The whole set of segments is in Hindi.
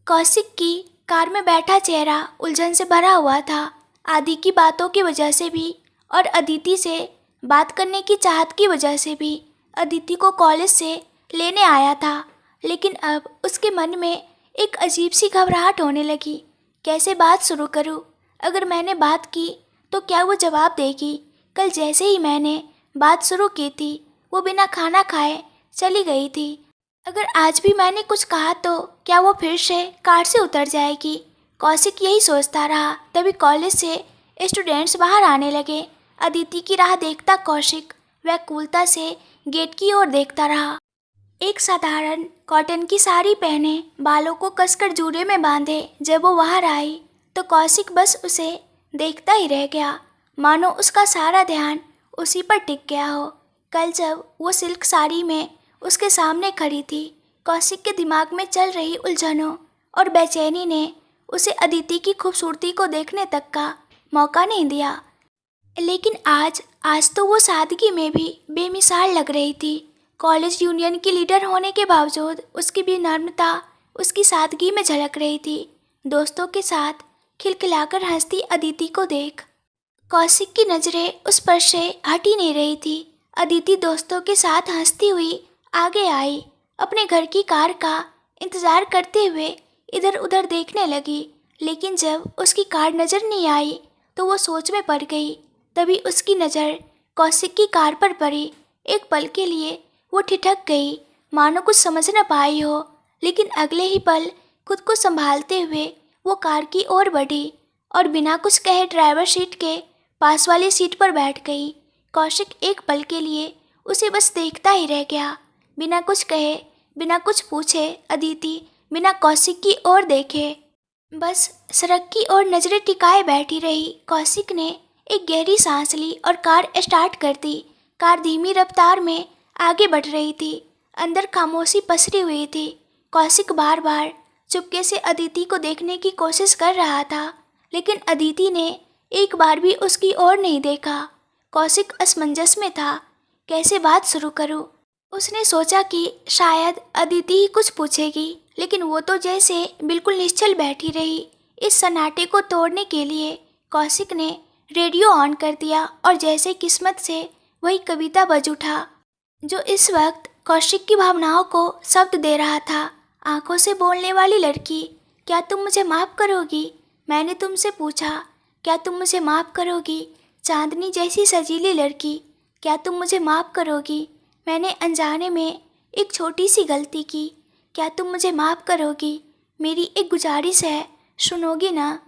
कौशिक की कार में बैठा चेहरा उलझन से भरा हुआ था। आदि की बातों की वजह से भी और अदिति से बात करने की चाहत की वजह से भी अदिति को कॉलेज से लेने आया था, लेकिन अब उसके मन में एक अजीब सी घबराहट होने लगी। कैसे बात शुरू करूं? अगर मैंने बात की तो क्या वो जवाब देगी? कल जैसे ही मैंने बात शुरू की थी वो बिना खाना खाए चली गई थी। अगर आज भी मैंने कुछ कहा तो क्या वो फिर से कार से उतर जाएगी? कौशिक यही सोचता रहा। तभी कॉलेज से स्टूडेंट्स बाहर आने लगे। अदिति की राह देखता कौशिक व्याकुलता से गेट की ओर देखता रहा। एक साधारण कॉटन की साड़ी पहने, बालों को कसकर जूड़े में बांधे जब वो बाहर आई तो कौशिक बस उसे देखता ही रह गया, मानो उसका सारा ध्यान उसी पर टिक गया हो। कल जब वो सिल्क साड़ी में उसके सामने खड़ी थी, कौशिक के दिमाग में चल रही उलझनों और बेचैनी ने उसे अदिति की खूबसूरती को देखने तक का मौका नहीं दिया। लेकिन आज तो वो सादगी में भी बेमिसाल लग रही थी। कॉलेज यूनियन की लीडर होने के बावजूद उसकी भी नम्रता उसकी सादगी में झलक रही थी। दोस्तों के साथ खिलखिलाकर हंसती अदिति को देख कौशिक की नज़रें उस पर से हट ही नहीं रही थी। अदिति दोस्तों के साथ हंसती हुई आगे आई, अपने घर की कार का इंतज़ार करते हुए इधर उधर देखने लगी। लेकिन जब उसकी कार नज़र नहीं आई तो वो सोच में पड़ गई। तभी उसकी नज़र कौशिक की कार पर पड़ी। एक पल के लिए वो ठिठक गई, मानो कुछ समझ न पाई हो। लेकिन अगले ही पल खुद को संभालते हुए वो कार की ओर बढ़ी और बिना कुछ कहे ड्राइवर सीट के पास वाली सीट पर बैठ गई। कौशिक एक पल के लिए उसे बस देखता ही रह गया। बिना कुछ कहे, बिना कुछ पूछे अदिति बिना कौशिक की ओर देखे बस सड़क की ओर नजरें टिकाए बैठी रही। कौशिक ने एक गहरी सांस ली और कार स्टार्ट कर दी। कार धीमी रफ्तार में आगे बढ़ रही थी। अंदर खामोशी पसरी हुई थी। कौशिक बार बार चुपके से अदिति को देखने की कोशिश कर रहा था, लेकिन अदिति ने एक बार भी उसकी ओर नहीं देखा। कौशिक असमंजस में था, कैसे बात शुरू करूं? उसने सोचा कि शायद अदिति ही कुछ पूछेगी, लेकिन वो तो जैसे बिल्कुल निश्चल बैठी रही। इस सन्नाटे को तोड़ने के लिए कौशिक ने रेडियो ऑन कर दिया और जैसे किस्मत से वही कविता बज उठा जो इस वक्त कौशिक की भावनाओं को शब्द दे रहा था। आंखों से बोलने वाली लड़की, क्या तुम मुझे माफ़ करोगी? मैंने तुमसे पूछा, क्या तुम मुझे माफ़ करोगी? चांदनी जैसी सजीली लड़की, क्या तुम मुझे माफ़ करोगी? मैंने अनजाने में एक छोटी सी गलती की, क्या तुम मुझे माफ़ करोगी? मेरी एक गुजारिश है, सुनोगी ना?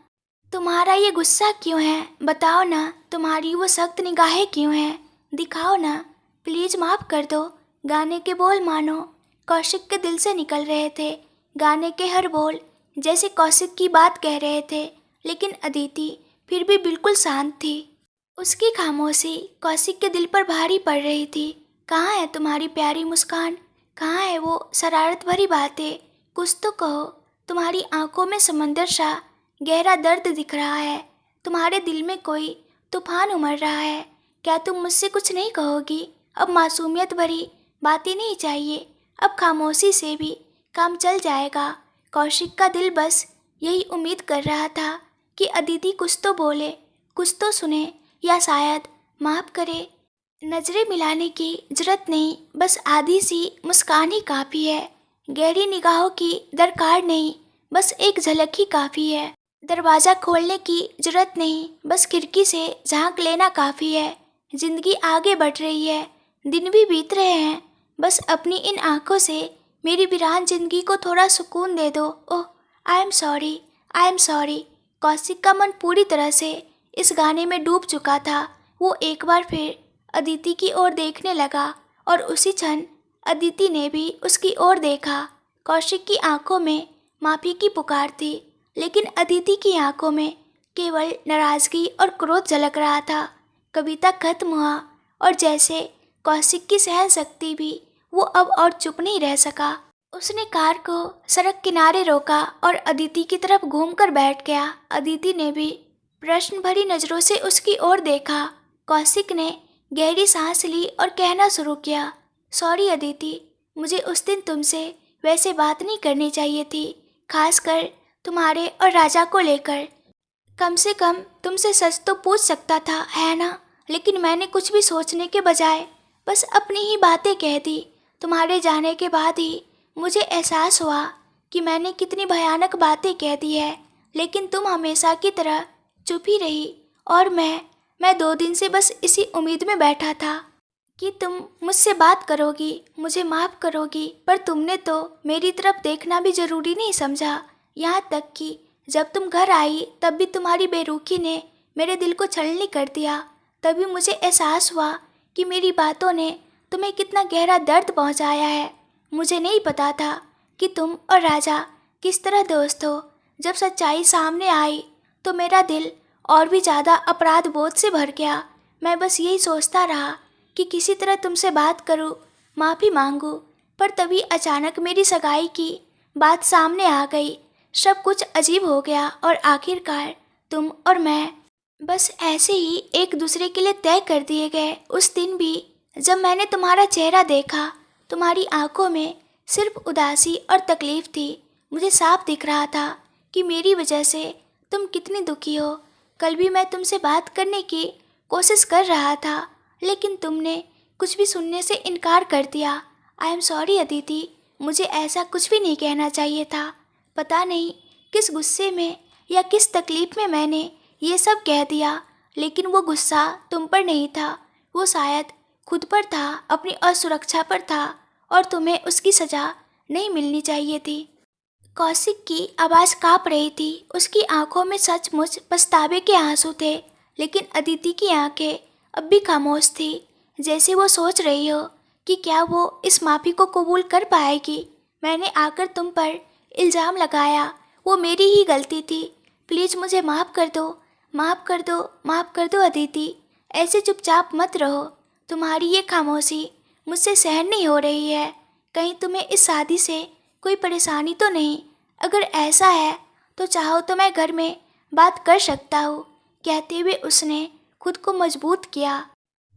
तुम्हारा ये गुस्सा क्यों है? बताओ ना, तुम्हारी वो सख्त निगाहें क्यों हैं? दिखाओ ना, प्लीज़ माफ़ कर दो। गाने के बोल मानो कौशिक के दिल से निकल रहे थे। गाने के हर बोल जैसे कौशिक की बात कह रहे थे, लेकिन अदिति फिर भी बिल्कुल शांत थी। उसकी खामोशी कौशिक के दिल पर भारी पड़ रही थी। कहाँ है तुम्हारी प्यारी मुस्कान? कहाँ है वो शरारत भरी बातें? कुछ तो कहो। तुम्हारी आंखों में समंदर सा गहरा दर्द दिख रहा है। तुम्हारे दिल में कोई तूफान उमड़ रहा है। क्या तुम मुझसे कुछ नहीं कहोगी? अब मासूमियत भरी बातें नहीं चाहिए। अब खामोशी से भी काम चल जाएगा। कौशिक का दिल बस यही उम्मीद कर रहा था कि अदिति कुछ तो बोले, कुछ तो सुने, या शायद माफ़ करे। नजरें मिलाने की जरूरत नहीं, बस आधी सी मुस्कान ही काफ़ी है। गहरी निगाहों की दरकार नहीं, बस एक झलक ही काफ़ी है। दरवाज़ा खोलने की जरूरत नहीं, बस खिड़की से झांक लेना काफ़ी है। जिंदगी आगे बढ़ रही है, दिन भी बीत रहे हैं, बस अपनी इन आँखों से मेरी वीरान जिंदगी को थोड़ा सुकून दे दो। Oh, I am sorry, I am sorry. Kaushik का मन पूरी तरह से इस गाने में डूब चुका था। वो एक बार फिर अदिति की ओर देखने लगा और उसी क्षण अदिति ने भी उसकी ओर देखा। कौशिक की आंखों में माफ़ी की पुकार थी, लेकिन अदिति की आंखों में केवल नाराज़गी और क्रोध झलक रहा था। कविता खत्म हुआ और जैसे कौशिक की सहन शक्ति भी वो अब और चुप नहीं रह सका। उसने कार को सड़क किनारे रोका और अदिति की तरफ घूमकर बैठ गया। अदिति ने भी प्रश्न भरी नज़रों से उसकी ओर देखा। कौशिक ने गहरी सांस ली और कहना शुरू किया, सॉरी अदिति, मुझे उस दिन तुमसे वैसे बात नहीं करनी चाहिए थी। खासकर तुम्हारे और राजा को लेकर। कम से कम तुमसे सच तो पूछ सकता था, है ना? लेकिन मैंने कुछ भी सोचने के बजाय बस अपनी ही बातें कह दी। तुम्हारे जाने के बाद ही मुझे एहसास हुआ कि मैंने कितनी भयानक बातें कह दी है, लेकिन तुम हमेशा की तरह चुप ही रही। और मैं 2 दिन से बस इसी उम्मीद में बैठा था कि तुम मुझसे बात करोगी, मुझे माफ़ करोगी, पर तुमने तो मेरी तरफ देखना भी ज़रूरी नहीं समझा। यहाँ तक कि जब तुम घर आई तब भी तुम्हारी बेरुखी ने मेरे दिल को छलनी कर दिया। तभी मुझे एहसास हुआ कि मेरी बातों ने तुम्हें कितना गहरा दर्द पहुँचाया है। मुझे नहीं पता था कि तुम और राजा किस तरह दोस्त हो। जब सच्चाई सामने आई तो मेरा दिल और भी ज़्यादा अपराध बोध से भर गया। मैं बस यही सोचता रहा कि किसी तरह तुमसे बात करूं, माफ़ी मांगूं, पर तभी अचानक मेरी सगाई की बात सामने आ गई। सब कुछ अजीब हो गया और आखिरकार तुम और मैं बस ऐसे ही एक दूसरे के लिए तय कर दिए गए। उस दिन भी जब मैंने तुम्हारा चेहरा देखा, तुम्हारी आंखों में सिर्फ उदासी और तकलीफ थी। मुझे साफ दिख रहा था कि मेरी वजह से तुम कितनी दुखी हो। कल भी मैं तुमसे बात करने की कोशिश कर रहा था, लेकिन तुमने कुछ भी सुनने से इनकार कर दिया। आई एम सॉरी अदिति, मुझे ऐसा कुछ भी नहीं कहना चाहिए था। पता नहीं किस गुस्से में या किस तकलीफ में मैंने ये सब कह दिया, लेकिन वो गुस्सा तुम पर नहीं था, वो शायद खुद पर था, अपनी असुरक्षा पर था, और तुम्हें उसकी सज़ा नहीं मिलनी चाहिए थी। कौशिक की आवाज़ काँप रही थी। उसकी आंखों में सचमुच पछतावे के आंसू थे, लेकिन अदिति की आंखें अब भी खामोश थी, जैसे वो सोच रही हो कि क्या वो इस माफ़ी को कबूल कर पाएगी। मैंने आकर तुम पर इल्ज़ाम लगाया, वो मेरी ही गलती थी। प्लीज़ मुझे माफ़ कर दो, माफ़ कर दो, माफ़ कर दो अदिति। ऐसे चुपचाप मत रहो। तुम्हारी ये खामोशी मुझसे सहन नहीं हो रही है। कहीं तुम्हें इस शादी से कोई परेशानी तो नहीं? अगर ऐसा है तो चाहो तो मैं घर में बात कर सकता हूँ, कहते हुए उसने खुद को मजबूत किया।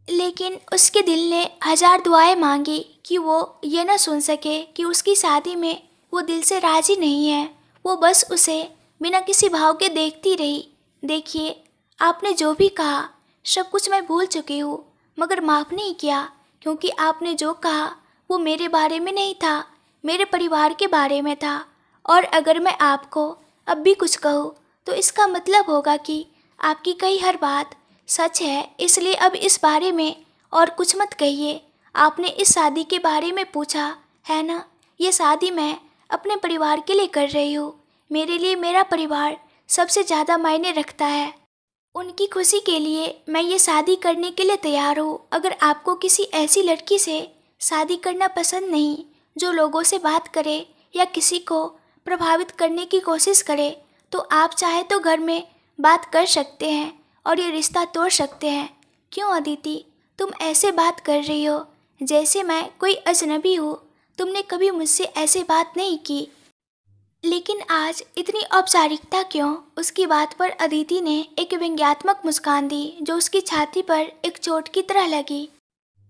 लेकिन उसके दिल ने 1000 दुआएं मांगी कि वो ये न सुन सके कि उसकी शादी में वो दिल से राजी नहीं है। वो बस उसे बिना किसी भाव के देखती रही। देखिए, आपने जो भी कहा सब कुछ मैं भूल चुकी हूँ, मगर माफ़ नहीं किया, क्योंकि आपने जो कहा वो मेरे बारे में नहीं था, मेरे परिवार के बारे में था। और अगर मैं आपको अब भी कुछ कहूँ तो इसका मतलब होगा कि आपकी कही हर बात सच है। इसलिए अब इस बारे में और कुछ मत कहिए। आपने इस शादी के बारे में पूछा है ना? ये शादी मैं अपने परिवार के लिए कर रही हूँ। मेरे लिए मेरा परिवार सबसे ज़्यादा मायने रखता है। उनकी खुशी के लिए मैं ये शादी करने के लिए तैयार हूँ। अगर आपको किसी ऐसी लड़की से शादी करना पसंद नहीं जो लोगों से बात करे या किसी को प्रभावित करने की कोशिश करे, तो आप चाहे तो घर में बात कर सकते हैं और ये रिश्ता तोड़ सकते हैं। क्यों अदिति, तुम ऐसे बात कर रही हो जैसे मैं कोई अजनबी हूँ? तुमने कभी मुझसे ऐसे बात नहीं की, लेकिन आज इतनी औपचारिकता क्यों? उसकी बात पर अदिति ने एक व्यंग्यात्मक मुस्कान दी जो उसकी छाती पर एक चोट की तरह लगी।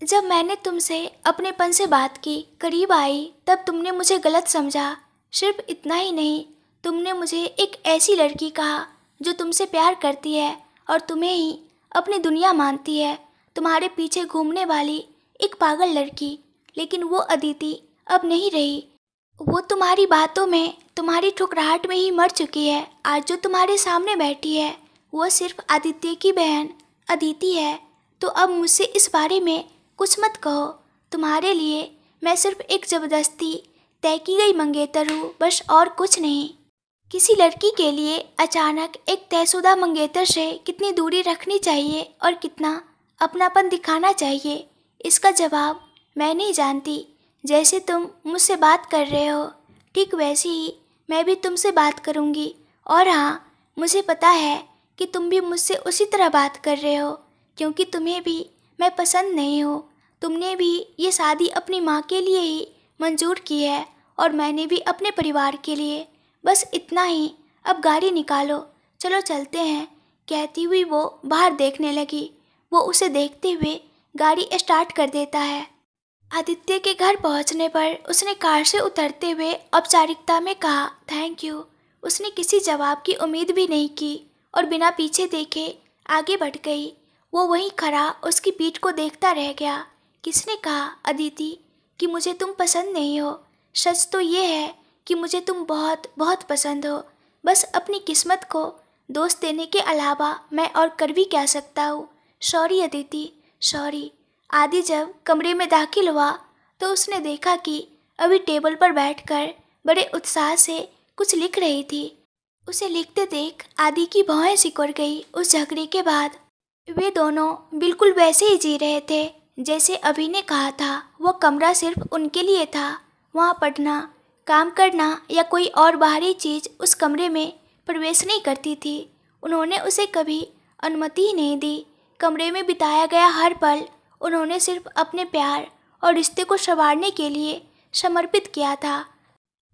जब मैंने तुमसे अपनेपन से बात की, करीब आई, तब तुमने मुझे गलत समझा। सिर्फ इतना ही नहीं, तुमने मुझे एक ऐसी लड़की कहा जो तुमसे प्यार करती है और तुम्हें ही अपनी दुनिया मानती है, तुम्हारे पीछे घूमने वाली एक पागल लड़की। लेकिन वो अदिति अब नहीं रही। वो तुम्हारी बातों में, तुम्हारी ठुकराहट में ही मर चुकी है। आज जो तुम्हारे सामने बैठी है वो सिर्फ आदित्य की बहन अदिति है। तो अब मुझसे इस बारे में कुछ मत कहो। तुम्हारे लिए मैं सिर्फ एक ज़बरदस्ती तय की गई मंगेतर हूँ, बस, और कुछ नहीं। किसी लड़की के लिए अचानक एक तयशुदा मंगेतर से कितनी दूरी रखनी चाहिए और कितना अपनापन दिखाना चाहिए, इसका जवाब मैं नहीं जानती। जैसे तुम मुझसे बात कर रहे हो, ठीक वैसे ही मैं भी तुमसे बात करूँगी। और हाँ, मुझे पता है कि तुम भी मुझसे उसी तरह बात कर रहे हो, क्योंकि तुम्हें भी मैं पसंद नहीं हूँ। तुमने भी ये शादी अपनी माँ के लिए ही मंजूर की है और मैंने भी अपने परिवार के लिए। बस इतना ही, अब गाड़ी निकालो, चलो चलते हैं, कहती हुई वो बाहर देखने लगी। वो उसे देखते हुए गाड़ी स्टार्ट कर देता है। आदित्य के घर पहुंचने पर उसने कार से उतरते हुए औपचारिकता में कहा थैंक यू। उसने किसी जवाब की उम्मीद भी नहीं की और बिना पीछे देखे आगे बढ़ गई। वो वहीं खड़ा उसकी पीठ को देखता रह गया। किसने कहा अदिति कि मुझे तुम पसंद नहीं हो? सच तो ये है कि मुझे तुम बहुत बहुत पसंद हो। बस अपनी किस्मत को दोष देने के अलावा मैं और कर भी क्या सकता हूँ। Sorry Aditi, sorry. आदि जब कमरे में दाखिल हुआ तो उसने देखा कि अभी टेबल पर बैठकर बड़े उत्साह से कुछ लिख रही थी। उसे लिखते देख आदि की भौहें सिकुड़ गई। उस झगड़े के बाद वे दोनों बिल्कुल वैसे ही जी रहे थे जैसे अभी ने कहा था। वह कमरा सिर्फ उनके लिए था। वहाँ पढ़ना, काम करना या कोई और बाहरी चीज़ उस कमरे में प्रवेश नहीं करती थी। उन्होंने उसे कभी अनुमति ही नहीं दी। कमरे में बिताया गया हर पल उन्होंने सिर्फ अपने प्यार और रिश्ते को संवारने के लिए समर्पित किया था।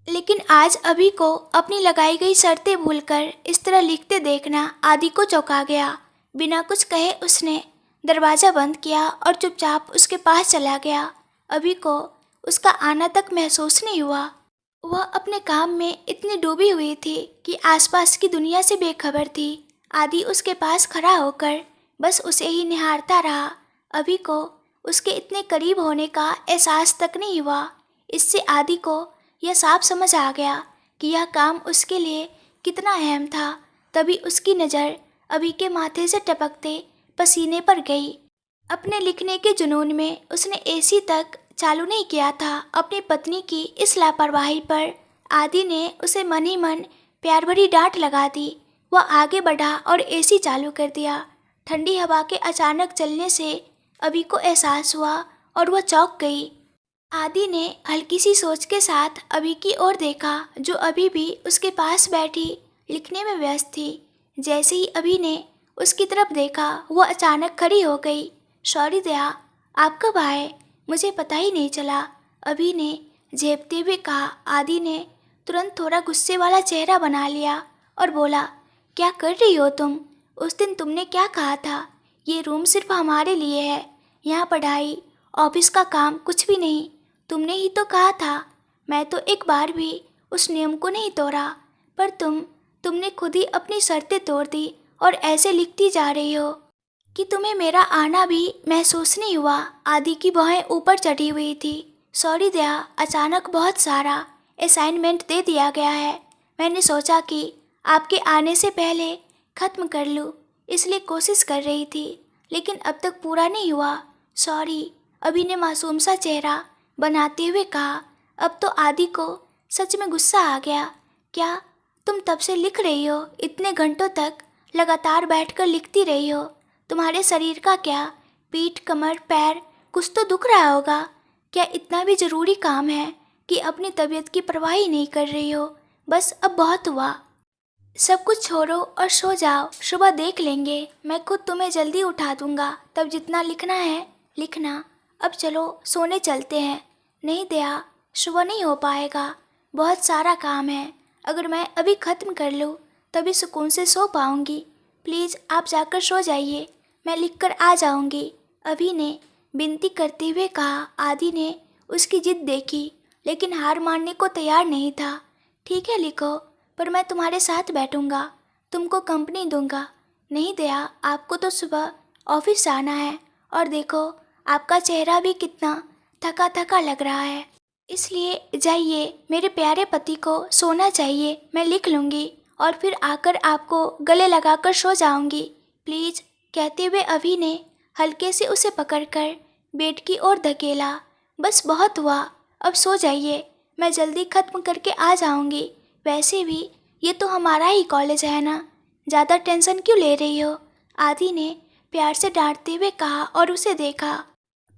लेकिन आज अभी को अपनी लगाई गई शर्तें भूलकर इस तरह लिखते देखना आदि को चौंका गया। बिना कुछ कहे उसने दरवाज़ा बंद किया और चुपचाप उसके पास चला गया। अभी को उसका आना तक महसूस नहीं हुआ। वह अपने काम में इतनी डूबी हुई थी कि आसपास की दुनिया से बेखबर थी। आदि उसके पास खड़ा होकर बस उसे ही निहारता रहा। अभी को उसके इतने करीब होने का एहसास तक नहीं हुआ। इससे आदि को यह साफ समझ आ गया कि यह काम उसके लिए कितना अहम था। तभी उसकी नज़र अभी के माथे से टपकते पसीने पर गई। अपने लिखने के जुनून में उसने एसी तक चालू नहीं किया था। अपनी पत्नी की इस लापरवाही पर आदि ने उसे मन ही मन प्यार भरी डांट लगा दी। वह आगे बढ़ा और एसी चालू कर दिया। ठंडी हवा के अचानक चलने से अभी को एहसास हुआ और वह चौंक गई। आदि ने हल्की सी सोच के साथ अभी की ओर देखा जो अभी भी उसके पास बैठी लिखने में व्यस्त थी। जैसे ही अभी ने उसकी तरफ देखा वह अचानक खड़ी हो गई। सॉरी दया, आप कब आए? मुझे पता ही नहीं चला, अभी ने झेपते हुए कहा। आदि ने तुरंत थोड़ा गुस्से वाला चेहरा बना लिया और बोला क्या कर रही हो तुम? उस दिन तुमने क्या कहा था? ये रूम सिर्फ हमारे लिए है। यहाँ पढ़ाई ऑफिस का काम कुछ भी नहीं। तुमने ही तो कहा था। मैं तो एक बार भी उस नियम को नहीं तोड़ा, पर तुमने खुद ही अपनी शर्तें तोड़ दी और ऐसे लिखती जा रही हो कि तुम्हें मेरा आना भी महसूस नहीं हुआ। आदि की भौहें ऊपर चढ़ी हुई थी। सॉरी दया, अचानक बहुत सारा असाइनमेंट दे दिया गया है। मैंने सोचा कि आपके आने से पहले ख़त्म कर लूँ, इसलिए कोशिश कर रही थी, लेकिन अब तक पूरा नहीं हुआ। सॉरी, अभी ने मासूम सा चेहरा बनाते हुए कहा। अब तो आदि को सच में गुस्सा आ गया। क्या तुम तब से लिख रही हो? इतने घंटों तक लगातार बैठकर लिखती रही हो। तुम्हारे शरीर का क्या? पीठ, कमर, पैर कुछ तो दुख रहा होगा। क्या इतना भी ज़रूरी काम है कि अपनी तबीयत की परवाह ही नहीं कर रही हो? बस अब बहुत हुआ, सब कुछ छोड़ो और सो जाओ। सुबह देख लेंगे, मैं खुद तुम्हें जल्दी उठा दूंगा। तब जितना लिखना है लिखना। अब चलो सोने चलते हैं। नहीं दया, सुबह नहीं हो पाएगा, बहुत सारा काम है। अगर मैं अभी ख़त्म कर लूँ तभी सुकून से सो पाऊँगी। प्लीज़ आप जाकर सो जाइए, मैं लिख कर आ जाऊँगी, अभी ने विनती करते हुए कहा। आदि ने उसकी जिद देखी लेकिन हार मानने को तैयार नहीं था। ठीक है लिखो, पर मैं तुम्हारे साथ बैठूंगा, तुमको कंपनी दूंगा। नहीं दया, आपको तो सुबह ऑफिस जाना है और देखो आपका चेहरा भी कितना थका थका लग रहा है, इसलिए जाइए। मेरे प्यारे पति को सोना चाहिए, मैं लिख लूँगी और फिर आकर आपको गले लगाकर सो जाऊँगी, प्लीज़। कहते हुए अभी ने हल्के से उसे पकड़कर बेड की ओर धकेला। बस बहुत हुआ, अब सो जाइए, मैं जल्दी ख़त्म करके आ जाऊँगी। वैसे भी ये तो हमारा ही कॉलेज है ना, ज़्यादा टेंशन क्यों ले रही हो? आदि ने प्यार से डांटते हुए कहा और उसे देखा,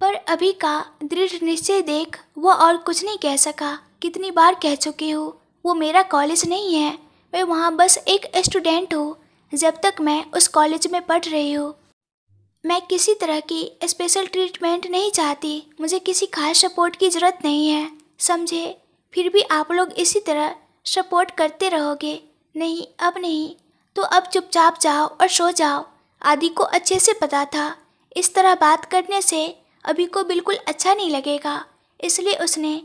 पर अभी का दृढ़ निश्चय देख वो और कुछ नहीं कह सका। कितनी बार कह चुकी हूँ, वो मेरा कॉलेज नहीं है, मैं वहाँ बस एक स्टूडेंट हूँ। जब तक मैं उस कॉलेज में पढ़ रही हूँ मैं किसी तरह की स्पेशल ट्रीटमेंट नहीं चाहती। मुझे किसी खास सपोर्ट की ज़रूरत नहीं है, समझे? फिर भी आप लोग इसी तरह सपोर्ट करते रहोगे। नहीं, अब नहीं, तो अब चुपचाप जाओ और सो जाओ। आदि को अच्छे से पता था इस तरह बात करने से अभी को बिल्कुल अच्छा नहीं लगेगा, इसलिए उसने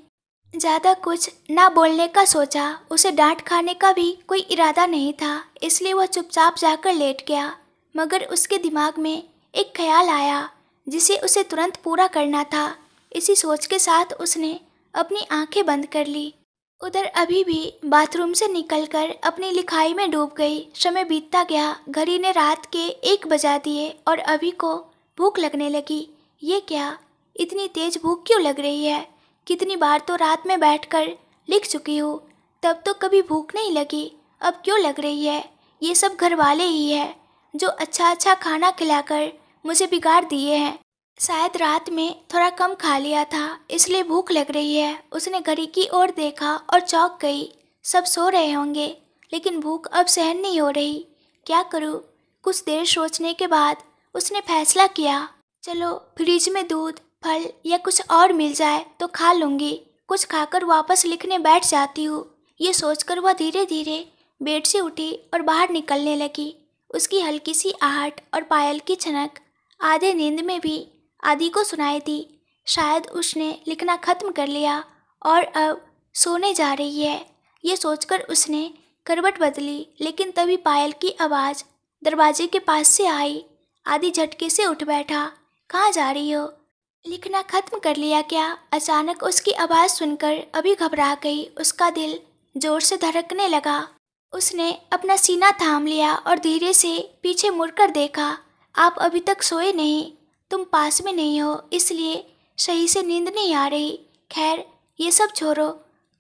ज़्यादा कुछ ना बोलने का सोचा। उसे डांट खाने का भी कोई इरादा नहीं था, इसलिए वह चुपचाप जाकर लेट गया। मगर उसके दिमाग में एक ख्याल आया जिसे उसे तुरंत पूरा करना था। इसी सोच के साथ उसने अपनी आंखें बंद कर ली। उधर अभी भी बाथरूम से निकलकर अपनी लिखाई में डूब गई। समय बीतता गया, घड़ी ने रात के 1 बजा दिए और अभी को भूख लगने लगी। ये क्या, इतनी तेज भूख क्यों लग रही है? कितनी बार तो रात में बैठकर लिख चुकी हूँ, तब तो कभी भूख नहीं लगी, अब क्यों लग रही है? ये सब घर वाले ही है जो अच्छा अच्छा खाना खिलाकर मुझे बिगाड़ दिए हैं। शायद रात में थोड़ा कम खा लिया था, इसलिए भूख लग रही है। उसने घड़ी की ओर देखा और चौंक गई। सब सो रहे होंगे, लेकिन भूख अब सहन नहीं हो रही। क्या करूँ? कुछ देर सोचने के बाद उसने फैसला किया, चलो फ्रिज में दूध, फल या कुछ और मिल जाए तो खा लूँगी। कुछ खाकर वापस लिखने बैठ जाती हूँ। ये सोचकर वह धीरे धीरे बेड से उठी और बाहर निकलने लगी। उसकी हल्की सी आहट और पायल की छनक आधे नींद में भी आदि को सुनाई दी। शायद उसने लिखना खत्म कर लिया और अब सोने जा रही है। ये सोचकर उसने करवट बदली, लेकिन तभी पायल की आवाज़ दरवाजे के पास से आई। आदि झटके से उठ बैठा। कहाँ जा रही हो? लिखना खत्म कर लिया क्या? अचानक उसकी आवाज़ सुनकर अभी घबरा गई। उसका दिल जोर से धड़कने लगा। उसने अपना सीना थाम लिया और धीरे से पीछे मुड़कर देखा। आप अभी तक सोए नहीं, तुम पास में नहीं हो, इसलिए सही से नींद नहीं आ रही। खैर, ये सब छोड़ो,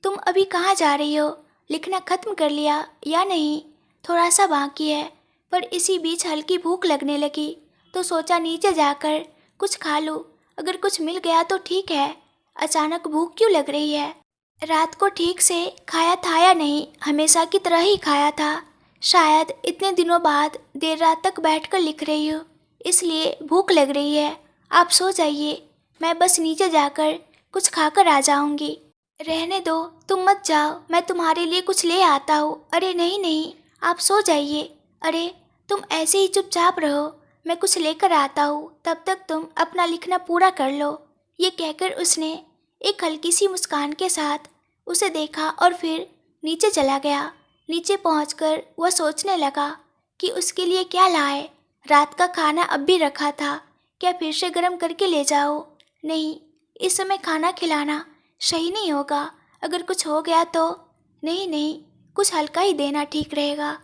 तुम अभी कहाँ जा रही हो? लिखना खत्म कर लिया या नहीं? थोड़ा सा बाकी है। पर इसी बीच हल्की भूख लगने लगी, तो सोचा नीचे जाकर कुछ खा लूँ। अगर कुछ मिल गया तो ठीक है। अचानक भूख क्यों लग रही है? रात को ठीक से खाया था या नहीं? हमेशा की तरह ही खाया था। शायद इतने दिनों बाद देर रात तक बैठकर लिख रही हूँ, इसलिए भूख लग रही है। आप सो जाइए, मैं बस नीचे जाकर कुछ खाकर आ जाऊंगी। रहने दो, तुम मत जाओ, मैं तुम्हारे लिए कुछ ले आता हूँ। अरे नहीं नहीं, आप सो जाइए। अरे तुम ऐसे ही चुपचाप रहो, मैं कुछ लेकर आता हूँ, तब तक तुम अपना लिखना पूरा कर लो। ये कहकर उसने एक हल्की सी मुस्कान के साथ उसे देखा और फिर नीचे चला गया। नीचे पहुंचकर वह सोचने लगा कि उसके लिए क्या लाए। रात का खाना अब भी रखा था, क्या फिर से गर्म करके ले जाओ? नहीं, इस समय खाना खिलाना सही नहीं होगा। अगर कुछ हो गया तो? नहीं नहीं, कुछ हल्का ही देना ठीक रहेगा।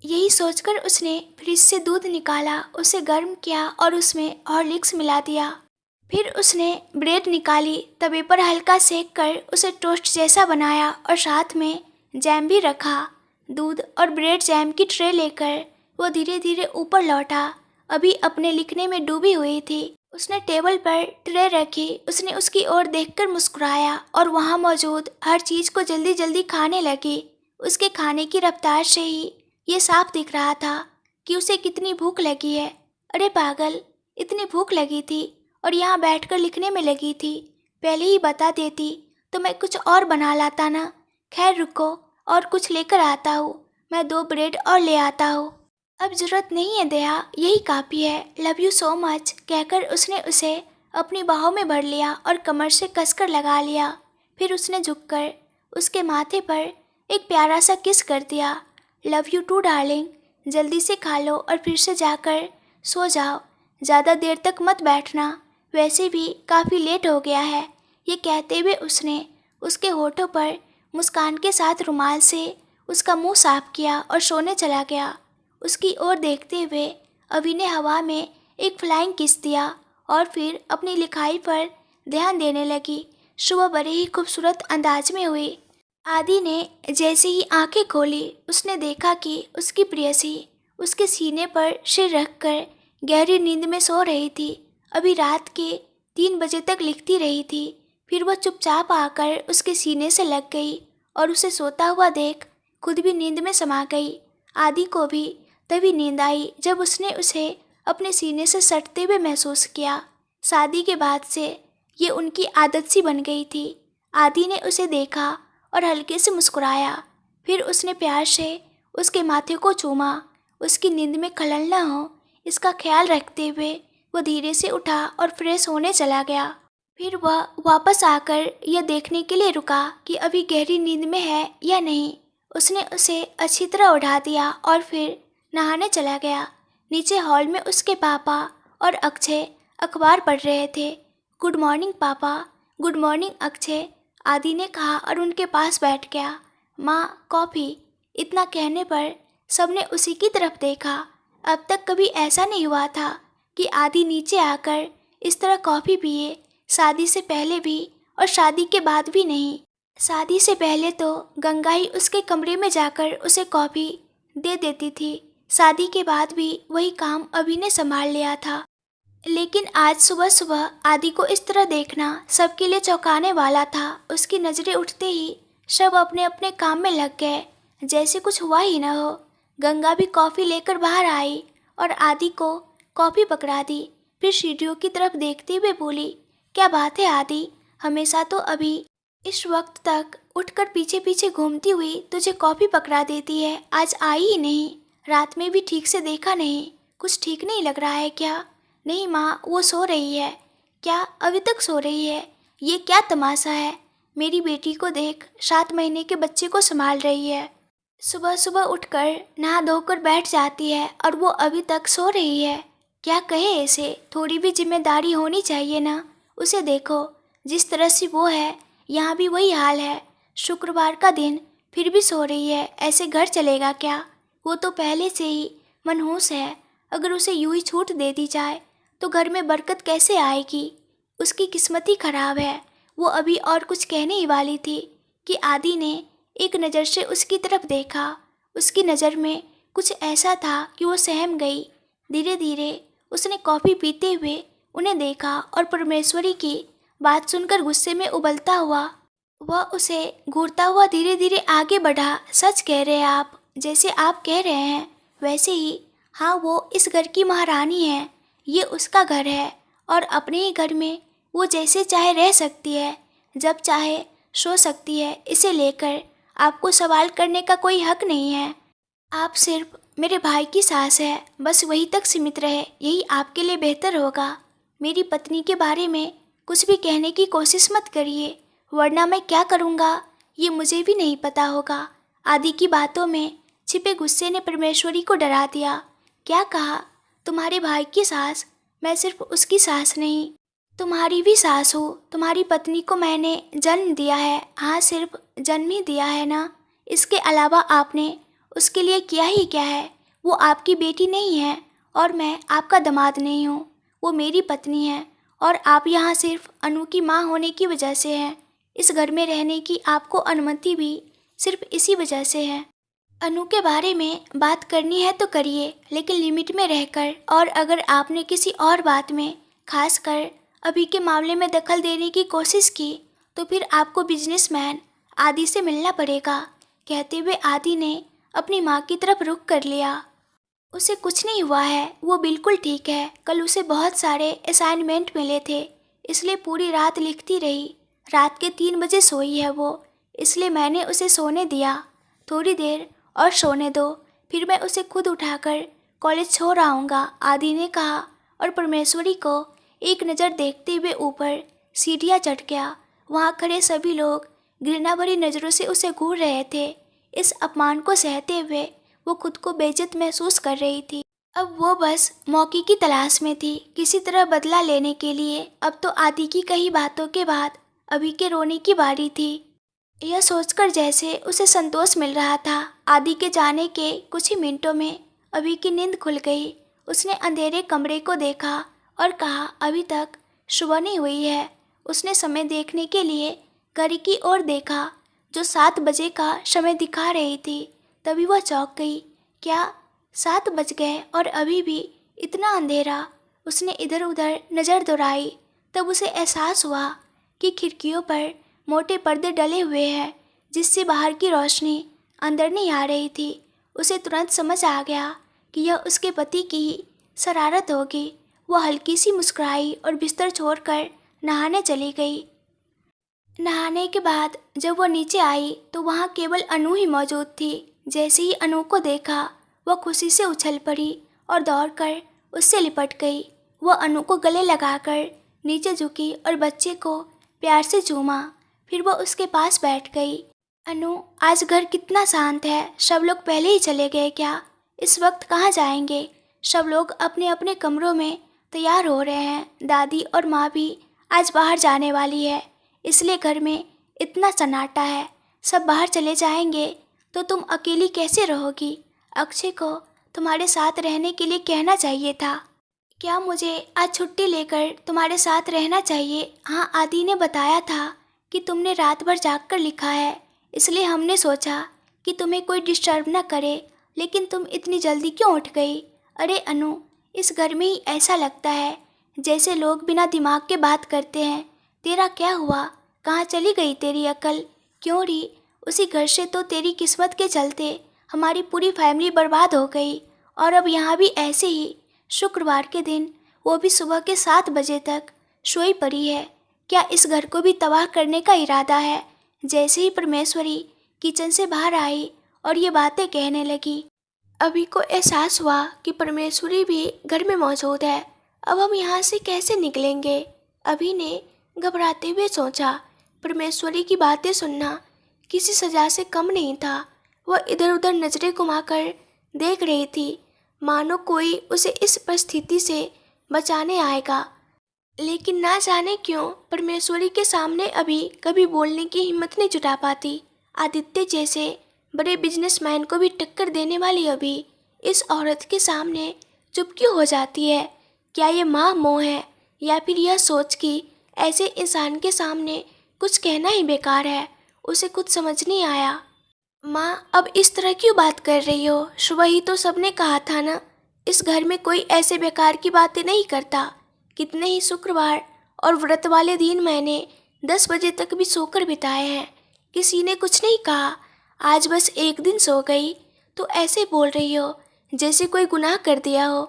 यही सोचकर उसने फ्रिज से दूध निकाला, उसे गर्म किया और उसमें हॉर्लिक्स मिला दिया। फिर उसने ब्रेड निकाली, तवे पर हल्का सेक कर उसे टोस्ट जैसा बनाया और साथ में जैम भी रखा। दूध और ब्रेड जैम की ट्रे लेकर वो धीरे धीरे ऊपर लौटा। अभी अपने लिखने में डूबी हुई थी। उसने टेबल पर ट्रे रखी, उसने उसकी ओर देखकर मुस्कुराया और वहाँ मौजूद हर चीज़ को जल्दी जल्दी खाने लगी। उसके खाने की रफ्तार से ही ये साफ दिख रहा था कि उसे कितनी भूख लगी है। अरे पागल, इतनी भूख लगी थी और यहाँ बैठकर लिखने में लगी थी। पहले ही बता देती तो मैं कुछ और बना लाता ना। खैर रुको, और कुछ लेकर आता हूँ। मैं 2 ब्रेड और ले आता हूँ। अब जरूरत नहीं है दया, यही काफ़ी है। लव यू सो मच कहकर उसने उसे अपनी बाहों में भर लिया और कमर से कसकर लगा लिया। फिर उसने झुककर उसके माथे पर एक प्यारा सा किस कर दिया। लव यू टू डार्लिंग, जल्दी से खा लो और फिर से जाकर सो जाओ। ज़्यादा देर तक मत बैठना, वैसे भी काफ़ी लेट हो गया है। ये कहते हुए उसने उसके होठों पर मुस्कान के साथ रुमाल से उसका मुंह साफ किया और सोने चला गया। उसकी ओर देखते हुए अभी ने हवा में एक फ्लाइंग किस दिया और फिर अपनी लिखाई पर ध्यान देने लगी। सुबह बड़े ही खूबसूरत अंदाज में हुई। आदि ने जैसे ही आंखें खोली, उसने देखा कि उसकी प्रेयसी उसके सीने पर सिर रखकर गहरी नींद में सो रही थी। अभी रात के 3 बजे तक लिखती रही थी। फिर वह चुपचाप आकर उसके सीने से लग गई और उसे सोता हुआ देख खुद भी नींद में समा गई। आदि को भी तभी नींद आई जब उसने उसे अपने सीने से सटते हुए महसूस किया। शादी के बाद से ये उनकी आदत सी बन गई थी। आदि ने उसे देखा और हल्के से मुस्कुराया। फिर उसने प्यार से उसके माथे को चूमा। उसकी नींद में खलल न हो इसका ख्याल रखते हुए वो धीरे से उठा और फ्रेश होने चला गया। फिर वह वापस आकर यह देखने के लिए रुका कि अभी गहरी नींद में है या नहीं। उसने उसे अच्छी तरह उठा दिया और फिर नहाने चला गया। नीचे हॉल में उसके पापा और अक्षय अखबार पढ़ रहे थे। गुड मॉर्निंग पापा। गुड मॉर्निंग अक्षय, आदि ने कहा और उनके पास बैठ गया। माँ, कॉफ़ी। इतना कहने पर सबने उसी की तरफ देखा। अब तक कभी ऐसा नहीं हुआ था कि आदि नीचे आकर इस तरह कॉफ़ी पिए, शादी से पहले भी और शादी के बाद भी नहीं। शादी से पहले तो गंगा ही उसके कमरे में जाकर उसे कॉफ़ी दे देती थी। शादी के बाद भी वही काम अभी ने संभाल लिया था। लेकिन आज सुबह सुबह आदि को इस तरह देखना सबके लिए चौंकाने वाला था। उसकी नज़रें उठते ही सब अपने अपने काम में लग गए, जैसे कुछ हुआ ही न हो। गंगा भी कॉफ़ी लेकर बाहर आई और आदि को कॉफ़ी पकड़ा दी। फिर सीढ़ियों की तरफ देखते हुए बोली, क्या बात है आदि, हमेशा तो अभी इस वक्त तक उठकर पीछे पीछे घूमती हुई तुझे कॉफ़ी पकड़ा देती है, आज आई ही नहीं। रात में भी ठीक से देखा नहीं, कुछ ठीक नहीं लग रहा है क्या? नहीं माँ, वो सो रही है। क्या अभी तक सो रही है? ये क्या तमाशा है? मेरी बेटी को देख, 7 महीने के बच्चे को संभाल रही है। सुबह सुबह उठकर नहा धोकर बैठ जाती है और वो अभी तक सो रही है। क्या कहे इसे, थोड़ी भी जिम्मेदारी होनी चाहिए ना। उसे देखो, जिस तरह से वो है यहाँ भी वही हाल है। शुक्रवार का दिन फिर भी सो रही है, ऐसे घर चलेगा क्या? वो तो पहले से ही मनहूस है। अगर उसे यूं ही छूट दे दी जाए तो घर में बरकत कैसे आएगी? उसकी किस्मत ही खराब है। वो अभी और कुछ कहने ही वाली थी कि आदि ने एक नज़र से उसकी तरफ देखा। उसकी नज़र में कुछ ऐसा था कि वो सहम गई। धीरे धीरे उसने कॉफ़ी पीते हुए उन्हें देखा और परमेश्वरी की बात सुनकर गुस्से में उबलता हुआ वह उसे घूरता हुआ धीरे धीरे आगे बढ़ा। सच कह रहे हैं आप, जैसे आप कह रहे हैं वैसे ही। हाँ, वो इस घर की महारानी है, ये उसका घर है और अपने ही घर में वो जैसे चाहे रह सकती है, जब चाहे सो सकती है। इसे लेकर आपको सवाल करने का कोई हक नहीं है। आप सिर्फ मेरे भाई की सास है, बस वही तक सीमित रहे, यही आपके लिए बेहतर होगा। मेरी पत्नी के बारे में कुछ भी कहने की कोशिश मत करिए, वरना मैं क्या करूँगा ये मुझे भी नहीं पता होगा। आदि की बातों में छिपे गुस्से ने परमेश्वरी को डरा दिया। क्या कहा? तुम्हारे भाई की सास? मैं सिर्फ उसकी सास नहीं, तुम्हारी भी सास हो। तुम्हारी पत्नी को मैंने जन्म दिया है। हाँ, सिर्फ जन्म ही दिया है ना, इसके अलावा आपने उसके लिए किया ही क्या है? वो आपकी बेटी नहीं है और मैं आपका दामाद नहीं हूँ। वो मेरी पत्नी है और आप यहाँ सिर्फ अनु की माँ होने की वजह से हैं। इस घर में रहने की आपको अनुमति भी सिर्फ इसी वजह से है। अनु के बारे में बात करनी है तो करिए, लेकिन लिमिट में रहकर। और अगर आपने किसी और बात में, खासकर अभी के मामले में दखल देने की कोशिश की तो फिर आपको बिजनेसमैन आदि से मिलना पड़ेगा। कहते हुए आदि ने अपनी माँ की तरफ रुख कर लिया। उसे कुछ नहीं हुआ है, वो बिल्कुल ठीक है। कल उसे बहुत सारे असाइनमेंट मिले थे, इसलिए पूरी रात लिखती रही। रात के 3 बजे सोई है वो, इसलिए मैंने उसे सोने दिया। थोड़ी देर और सोने दो, फिर मैं उसे खुद उठाकर कॉलेज छोड़ आऊँगा, आदि ने कहा और परमेश्वरी को एक नज़र देखते हुए ऊपर सीढ़ियाँ चढ़ गया। वहाँ खड़े सभी लोग घृणा भरी नज़रों से उसे घूर रहे थे। इस अपमान को सहते हुए वो खुद को बेइज्जत महसूस कर रही थी। अब वो बस मौके की तलाश में थी, किसी तरह बदला लेने के लिए। अब तो आदि की कही बातों के बाद अभी के रोने की बारी थी। यह सोचकर जैसे उसे संतोष मिल रहा था। आदि के जाने के कुछ ही मिनटों में अभी की नींद खुल गई। उसने अंधेरे कमरे को देखा और कहा, अभी तक सुबह नहीं हुई है। उसने समय देखने के लिए घड़ी की ओर देखा जो 7 बजे का समय दिखा रही थी। तभी वह चौंक गई। क्या 7 बज गए और अभी भी इतना अंधेरा? उसने इधर उधर नज़र दौड़ाई, तब उसे एहसास हुआ कि खिड़कियों पर मोटे पर्दे डले हुए हैं, जिससे बाहर की रोशनी अंदर नहीं आ रही थी। उसे तुरंत समझ आ गया कि यह उसके पति की ही शरारत होगी। वह हल्की सी मुस्कुराई और बिस्तर छोड़कर नहाने चली गई। नहाने के बाद जब वह नीचे आई तो वहाँ केवल अनु ही मौजूद थी। जैसे ही अनु को देखा, वह खुशी से उछल पड़ी और दौड़कर उससे लिपट गई। वो अनु को गले लगाकर नीचे झुकी और बच्चे को प्यार से चूमा। फिर वो उसके पास बैठ गई। अनु, आज घर कितना शांत है। सब लोग पहले ही चले गए क्या? इस वक्त कहाँ जाएंगे? सब लोग अपने अपने कमरों में तैयार हो रहे हैं। दादी और माँ भी आज बाहर जाने वाली है, इसलिए घर में इतना सन्नाटा है। सब बाहर चले जाएंगे तो तुम अकेली कैसे रहोगी? अक्षय को तुम्हारे साथ रहने के लिए कहना चाहिए था। क्या मुझे आज छुट्टी लेकर तुम्हारे साथ रहना चाहिए? हाँ, आदि ने बताया था कि तुमने रात भर जाग कर लिखा है, इसलिए हमने सोचा कि तुम्हें कोई डिस्टर्ब न करे। लेकिन तुम इतनी जल्दी क्यों उठ गई? अरे अनु, इस घर में ही ऐसा लगता है जैसे लोग बिना दिमाग के बात करते हैं। तेरा क्या हुआ? कहाँ चली गई तेरी अकल? क्यों री? उसी घर से तो तेरी किस्मत के चलते हमारी पूरी फैमिली बर्बाद हो गई, और अब यहाँ भी ऐसे ही। शुक्रवार के दिन वो भी सुबह के 7 बजे तक सोई पड़ी है। क्या इस घर को भी तबाह करने का इरादा है? जैसे ही परमेश्वरी किचन से बाहर आई और ये बातें कहने लगी, अभी को एहसास हुआ कि परमेश्वरी भी घर में मौजूद है। अब हम यहाँ से कैसे निकलेंगे? अभी ने घबराते हुए सोचा। परमेश्वरी की बातें सुनना किसी सजा से कम नहीं था। वह इधर उधर नजरें घुमाकर देख रही थी, मानो कोई उसे इस परिस्थिति से बचाने आएगा। लेकिन ना जाने क्यों परमेश्वरी के सामने अभी कभी बोलने की हिम्मत नहीं जुटा पाती। आदित्य जैसे बड़े बिजनेसमैन को भी टक्कर देने वाली अभी इस औरत के सामने चुप क्यों हो जाती है? क्या ये माँ मोह है, या फिर यह सोच कि ऐसे इंसान के सामने कुछ कहना ही बेकार है? उसे कुछ समझ नहीं आया। माँ, अब इस तरह क्यों बात कर रही हो? सुबह ही तो सबने कहा था ना, इस घर में कोई ऐसे बेकार की बातें नहीं करता। कितने ही शुक्रवार और व्रत वाले दिन मैंने 10 बजे तक भी सोकर बिताए हैं, किसी ने कुछ नहीं कहा। आज बस एक दिन सो गई तो ऐसे बोल रही हो जैसे कोई गुनाह कर दिया हो।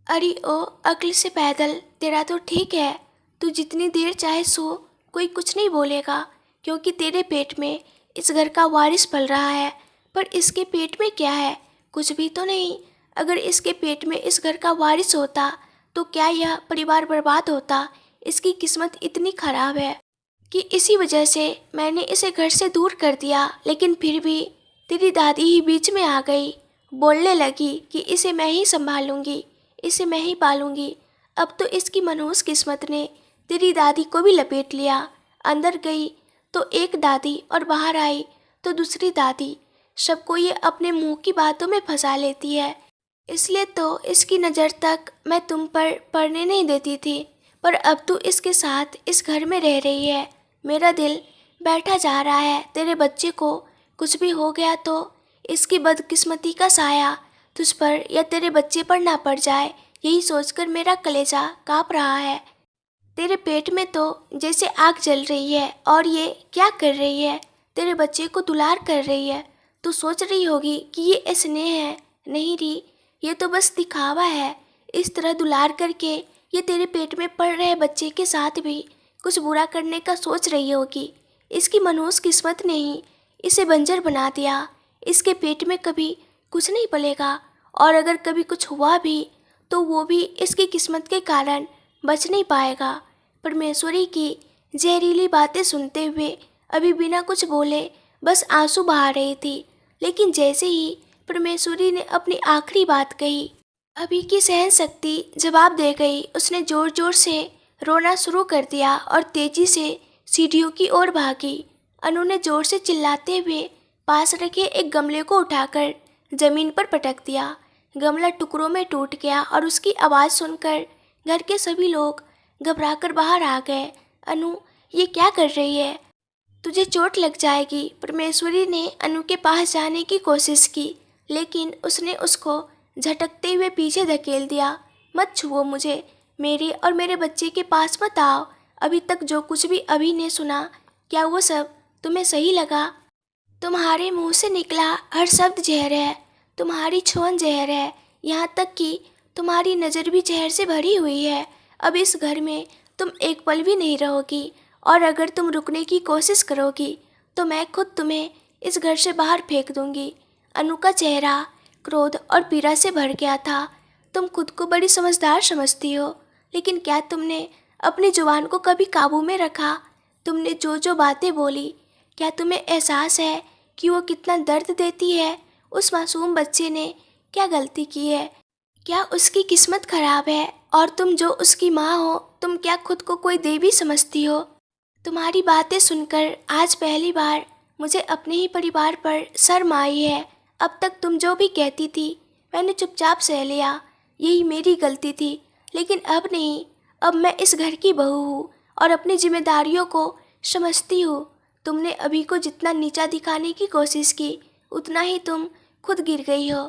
अरे ओ अक्ल से पैदल, तेरा तो ठीक है, तू जितनी देर चाहे सो, कोई कुछ नहीं बोलेगा, क्योंकि तेरे पेट में इस घर का वारिस पल रहा है। पर इसके पेट में क्या है? कुछ भी तो नहीं। अगर इसके पेट में इस घर का वारिस होता तो क्या यह परिवार बर्बाद होता? इसकी किस्मत इतनी खराब है कि इसी वजह से मैंने इसे घर से दूर कर दिया। लेकिन फिर भी तेरी दादी ही बीच में आ गई, बोलने लगी कि इसे मैं ही संभालूंगी, इसे मैं ही पालूंगी। अब तो इसकी मनहूस किस्मत ने तेरी दादी को भी लपेट लिया। अंदर गई तो एक दादी और बाहर आई तो दूसरी दादी। सबको ये अपने मुंह की बातों में फंसा लेती है। इसलिए तो इसकी नज़र तक मैं तुम पर पड़ने नहीं देती थी, पर अब तू इसके साथ इस घर में रह रही है। मेरा दिल बैठा जा रहा है। तेरे बच्चे को कुछ भी हो गया तो इसकी बदकिस्मती का साया तुझ पर या तेरे बच्चे पर ना पड़ जाए, यही सोचकर मेरा कलेजा काँप रहा है। तेरे पेट में तो जैसे आग जल रही है, और ये क्या कर रही है? तेरे बच्चे को दुलार कर रही है। तू सोच रही होगी कि ये स्नेह है। नहीं री, ये तो बस दिखावा है। इस तरह दुलार करके ये तेरे पेट में पड़ रहे बच्चे के साथ भी कुछ बुरा करने का सोच रही होगी। इसकी मनहूस किस्मत ने ही इसे बंजर बना दिया। इसके पेट में कभी कुछ नहीं पलेगा, और अगर कभी कुछ हुआ भी तो वो भी इसकी किस्मत के कारण बच नहीं पाएगा। परमेश्वरी की जहरीली बातें सुनते हुए अभी बिना कुछ बोले बस आंसू बहा रही थी। लेकिन जैसे ही परमेश्वरी ने अपनी आखिरी बात कही, अभी की सहन शक्ति जवाब दे गई। उसने जोर जोर से रोना शुरू कर दिया और तेजी से सीढ़ियों की ओर भागी। अनु ने जोर से चिल्लाते हुए पास रखे एक गमले को उठाकर जमीन पर पटक दिया। गमला टुकड़ों में टूट गया और उसकी आवाज़ सुनकर घर के सभी लोग घबराकर बाहर आ गए। अनु, ये क्या कर रही है? तुझे चोट लग जाएगी। परमेश्वरी ने अनु के पास जाने की कोशिश की, लेकिन उसने उसको झटकते हुए पीछे धकेल दिया। मत छुओ मुझे, मेरे और मेरे बच्चे के पास मत आओ। अभी तक जो कुछ भी अभी ने सुना, क्या वो सब तुम्हें सही लगा? तुम्हारे मुंह से निकला हर शब्द जहर है, तुम्हारी छुअन जहर है, यहाँ तक कि तुम्हारी नज़र भी जहर से भरी हुई है। अब इस घर में तुम एक पल भी नहीं रहोगी, और अगर तुम रुकने की कोशिश करोगी तो मैं खुद तुम्हें इस घर से बाहर फेंक दूंगी। अनु का चेहरा क्रोध और पीड़ा से भर गया था। तुम खुद को बड़ी समझदार समझती हो, लेकिन क्या तुमने अपनी जुबान को कभी काबू में रखा? तुमने जो जो बातें बोली, क्या तुम्हें एहसास है कि वो कितना दर्द देती है? उस मासूम बच्चे ने क्या गलती की है? क्या उसकी किस्मत खराब है? और तुम जो उसकी माँ हो, तुम क्या खुद को कोई देवी समझती हो? तुम्हारी बातें सुनकर आज पहली बार मुझे अपने ही परिवार पर शर्म आई है। अब तक तुम जो भी कहती थी मैंने चुपचाप सह लिया, यही मेरी गलती थी। लेकिन अब नहीं, अब मैं इस घर की बहू हूँ और अपनी जिम्मेदारियों को समझती हूँ। तुमने अभी को जितना नीचा दिखाने की कोशिश की, उतना ही तुम खुद गिर गई हो।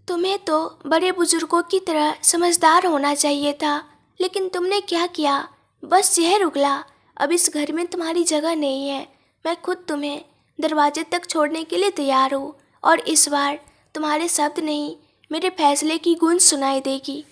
तुम्हें तो बड़े बुजुर्गों की तरह समझदार होना चाहिए था, लेकिन तुमने क्या किया? बस जहर उगला। अब इस घर में तुम्हारी जगह नहीं है। मैं खुद तुम्हें दरवाजे तक छोड़ने के लिए तैयार हूँ और इस बार तुम्हारे शब्द नहीं, मेरे फैसले की गूंज सुनाई देगी।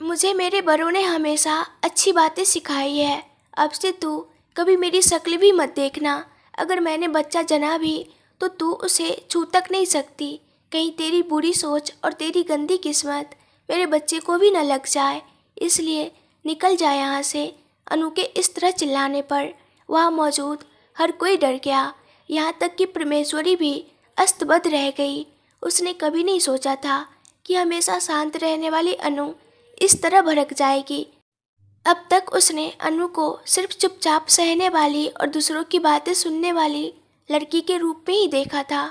मुझे मेरे बड़ों ने हमेशा अच्छी बातें सिखाई है। अब से तू कभी मेरी शक्ल भी मत देखना। अगर मैंने बच्चा जना भी तो तू उसे छू तक नहीं सकती। कहीं तेरी बुरी सोच और तेरी गंदी किस्मत मेरे बच्चे को भी न लग जाए, इसलिए निकल जाए यहाँ से। अनु के इस तरह चिल्लाने पर वहाँ मौजूद हर कोई डर गया, यहाँ तक कि परमेश्वरी भी अस्तबद्ध रह गई। उसने कभी नहीं सोचा था कि हमेशा शांत रहने वाली अनु इस तरह भड़क जाएगी। अब तक उसने अनु को सिर्फ चुपचाप सहने वाली और दूसरों की बातें सुनने वाली लड़की के रूप में ही देखा था,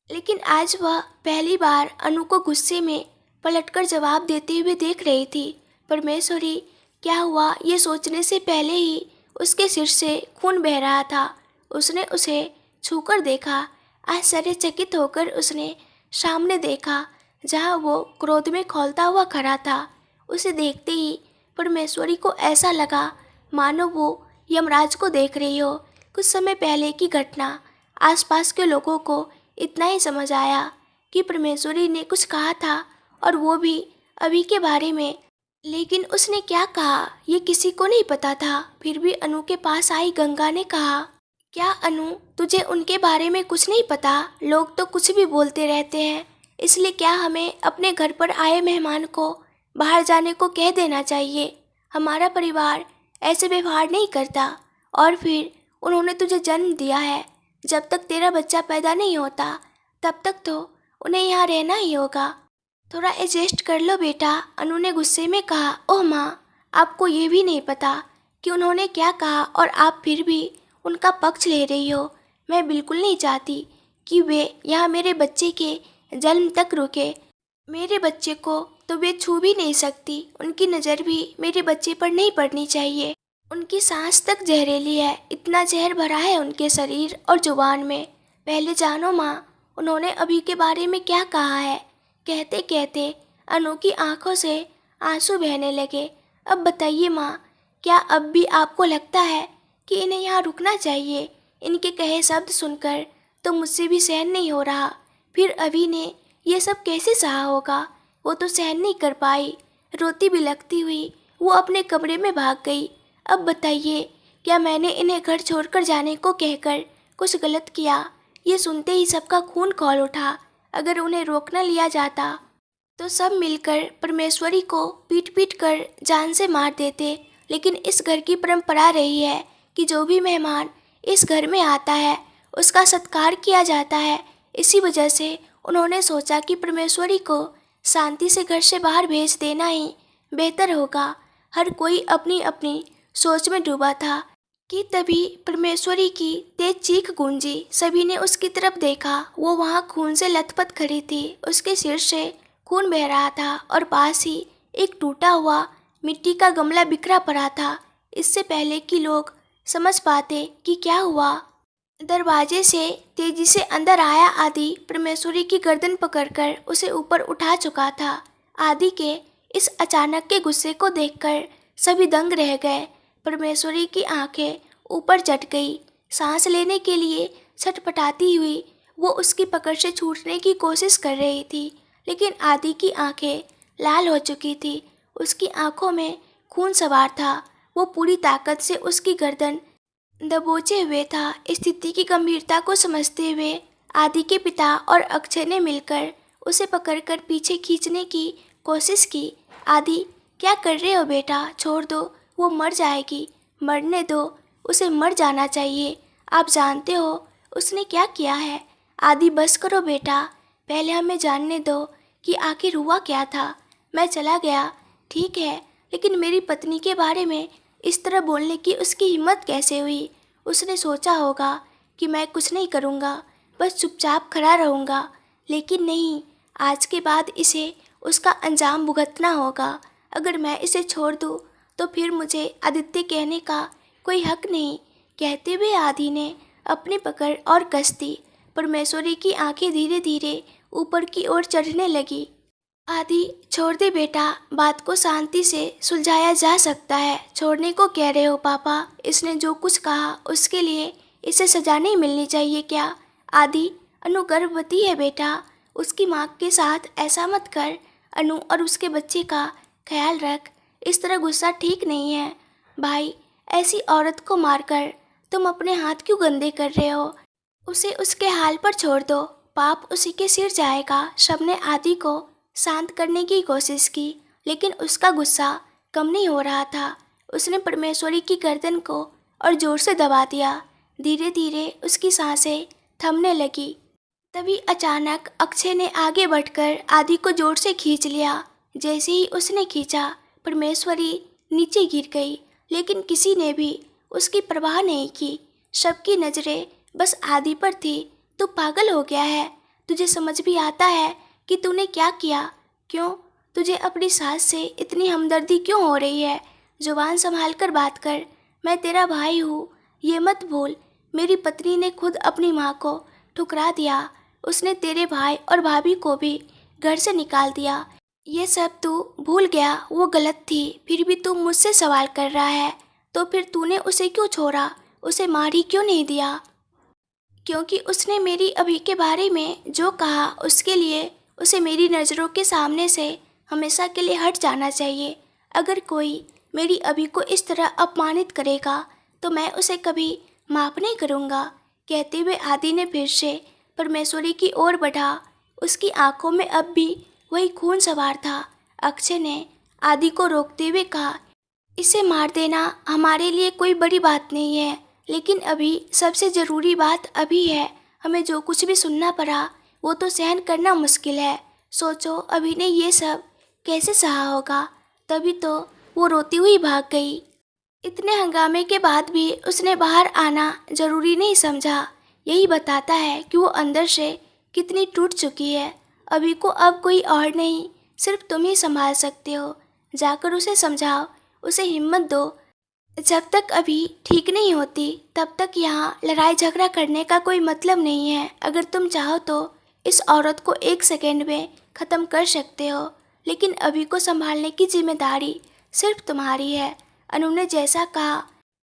लेकिन आज वह पहली बार अनु को गुस्से में पलटकर जवाब देते हुए देख रही थी। परमेश्वरी, क्या हुआ ये सोचने से पहले ही उसके सिर से खून बह रहा था। उसने उसे छूकर देखा। आश्चर्यचकित होकर उसने सामने देखा, जहाँ वो क्रोध में खौलता हुआ खड़ा था। उसे देखते ही परमेश्वरी को ऐसा लगा मानो वो यमराज को देख रही हो। कुछ समय पहले की घटना, आसपास के लोगों को इतना ही समझ आया कि परमेश्वरी ने कुछ कहा था, और वो भी अभी के बारे में। लेकिन उसने क्या कहा ये किसी को नहीं पता था। फिर भी अनु के पास आई गंगा ने कहा, क्या अनु, तुझे उनके बारे में कुछ नहीं पता? लोग तो कुछ भी बोलते रहते हैं, इसलिए क्या हमें अपने घर पर आए मेहमान को बाहर जाने को कह देना चाहिए? हमारा परिवार ऐसे व्यवहार नहीं करता। और फिर उन्होंने तुझे जन्म दिया है। जब तक तेरा बच्चा पैदा नहीं होता तब तक तो उन्हें यहाँ रहना ही होगा। थोड़ा एडजस्ट कर लो बेटा, अनु ने गुस्से में कहा। ओह माँ, आपको ये भी नहीं पता कि उन्होंने क्या कहा और आप फिर भी उनका पक्ष ले रही हो। मैं बिल्कुल नहीं चाहती कि वे यहाँ मेरे बच्चे के जन्म तक रुके। मेरे बच्चे को तो वे छू भी नहीं सकती। उनकी नज़र भी मेरे बच्चे पर नहीं पड़नी चाहिए। उनकी सांस तक जहरीली है, इतना जहर भरा है उनके शरीर और जुबान में। पहले जानो माँ, उन्होंने अभी के बारे में क्या कहा है। कहते कहते अनु की आंखों से आंसू बहने लगे। अब बताइए माँ, क्या अब भी आपको लगता है कि इन्हें यहाँ रुकना चाहिए? इनके कहे शब्द सुनकर तो मुझसे भी सहन नहीं हो रहा। फिर अभी ने ये सब कैसे सहा होगा? वो तो सहन नहीं कर पाई। रोती बिलखती हुई वो अपने कमरे में भाग गई। अब बताइए, क्या मैंने इन्हें घर छोड़कर जाने को कहकर कुछ गलत किया? ये सुनते ही सबका खून खौल उठा। अगर उन्हें रोक न लिया जाता तो सब मिलकर परमेश्वरी को पीट पीट कर जान से मार देते। लेकिन इस घर की परंपरा रही है कि जो भी मेहमान इस घर में आता है उसका सत्कार किया जाता है। इसी वजह से उन्होंने सोचा कि परमेश्वरी को शांति से घर से बाहर भेज देना ही बेहतर होगा। हर कोई अपनी अपनी सोच में डूबा था कि तभी परमेश्वरी की तेज चीख गूंजी। सभी ने उसकी तरफ देखा। वो वहाँ खून से लथपथ खड़ी थी। उसके सिर से खून बह रहा था और पास ही एक टूटा हुआ मिट्टी का गमला बिखरा पड़ा था। इससे पहले कि लोग समझ पाते कि क्या हुआ, दरवाजे से तेजी से अंदर आया आदि परमेश्वरी की गर्दन पकड़कर उसे ऊपर उठा चुका था। आदि के इस अचानक के गुस्से को देखकर सभी दंग रह गए। परमेश्वरी की आंखें ऊपर चढ़ गई। सांस लेने के लिए छटपटाती हुई वो उसकी पकड़ से छूटने की कोशिश कर रही थी, लेकिन आदि की आंखें लाल हो चुकी थी। उसकी आंखों में खून सवार था। वो पूरी ताकत से उसकी गर्दन दबोचे हुए था। स्थिति की गंभीरता को समझते हुए आदि के पिता और अक्षय ने मिलकर उसे पकड़कर पीछे खींचने की कोशिश की। आदि, क्या कर रहे हो बेटा? छोड़ दो, वो मर जाएगी। मरने दो, उसे मर जाना चाहिए। आप जानते हो उसने क्या किया है। आदि बस करो बेटा, पहले हमें जानने दो कि आखिर हुआ क्या था। मैं चला गया, ठीक है, लेकिन मेरी पत्नी के बारे में इस तरह बोलने की उसकी हिम्मत कैसे हुई? उसने सोचा होगा कि मैं कुछ नहीं करूँगा, बस चुपचाप खड़ा रहूँगा, लेकिन नहीं, आज के बाद इसे उसका अंजाम भुगतना होगा। अगर मैं इसे छोड़ दूँ तो फिर मुझे आदित्य कहने का कोई हक नहीं। कहते हुए आदि ने अपनी पकड़ और कस दी। परमेश्वरी की आंखें धीरे धीरे ऊपर की ओर चढ़ने लगी। आदि, छोड़ दे बेटा, बात को शांति से सुलझाया जा सकता है। छोड़ने को कह रहे हो पापा? इसने जो कुछ कहा उसके लिए इसे सजा नहीं मिलनी चाहिए क्या? आदि, अनु गर्भवती है बेटा, उसकी माँ के साथ ऐसा मत कर। अनु और उसके बच्चे का ख्याल रख। इस तरह गुस्सा ठीक नहीं है। भाई, ऐसी औरत को मारकर तुम अपने हाथ क्यों गंदे कर रहे हो? उसे उसके हाल पर छोड़ दो, पाप उसी के सिर जाएगा। सबने आदि को शांत करने की कोशिश की, लेकिन उसका गुस्सा कम नहीं हो रहा था। उसने परमेश्वरी की गर्दन को और जोर से दबा दिया। धीरे धीरे उसकी सांसें थमने लगी। तभी अचानक अक्षय ने आगे बढ़कर आदि को जोर से खींच लिया। जैसे ही उसने खींचा, परमेश्वरी नीचे गिर गई, लेकिन किसी ने भी उसकी परवाह नहीं की। सबकी नज़रें बस आदि पर थी। तू पागल हो गया है? तुझे समझ भी आता है कि तूने क्या किया? क्यों? तुझे अपनी सास से इतनी हमदर्दी क्यों हो रही है? जुबान संभाल कर बात कर। मैं तेरा भाई हूँ, ये मत भूल। मेरी पत्नी ने खुद अपनी माँ को ठुकरा दिया। उसने तेरे भाई और भाभी को भी घर से निकाल दिया। ये सब तू भूल गया, वो गलत थी। फिर भी तू मुझसे सवाल कर रहा है, तो फिर तूने उसे क्यों छोड़ा? उसे मार ही क्यों नहीं दिया? क्योंकि उसने मेरी अभी के बारे में जो कहा, उसके लिए उसे मेरी नज़रों के सामने से हमेशा के लिए हट जाना चाहिए। अगर कोई मेरी अभी को इस तरह अपमानित करेगा तो मैं उसे कभी माफ़ नहीं करूँगा। कहते हुए आदि ने फिर से परमेश्वरी की ओर बढ़ा। उसकी आंखों में अब भी वही खून सवार था। अक्षय ने आदि को रोकते हुए कहा, इसे मार देना हमारे लिए कोई बड़ी बात नहीं है, लेकिन अभी सबसे ज़रूरी बात अभी है। हमें जो कुछ भी सुनना पड़ा वो तो सहन करना मुश्किल है। सोचो अभी ने ये सब कैसे सहा होगा। तभी तो वो रोती हुई भाग गई। इतने हंगामे के बाद भी उसने बाहर आना ज़रूरी नहीं समझा। यही बताता है कि वो अंदर से कितनी टूट चुकी है। अभी को अब कोई और नहीं, सिर्फ तुम ही संभाल सकते हो। जाकर उसे समझाओ, उसे हिम्मत दो। जब तक अभी ठीक नहीं होती तब तक यहाँ लड़ाई झगड़ा करने का कोई मतलब नहीं है। अगर तुम चाहो तो इस औरत को 1 सेकंड में ख़त्म कर सकते हो, लेकिन अभी को संभालने की जिम्मेदारी सिर्फ तुम्हारी है। अनु ने जैसा कहा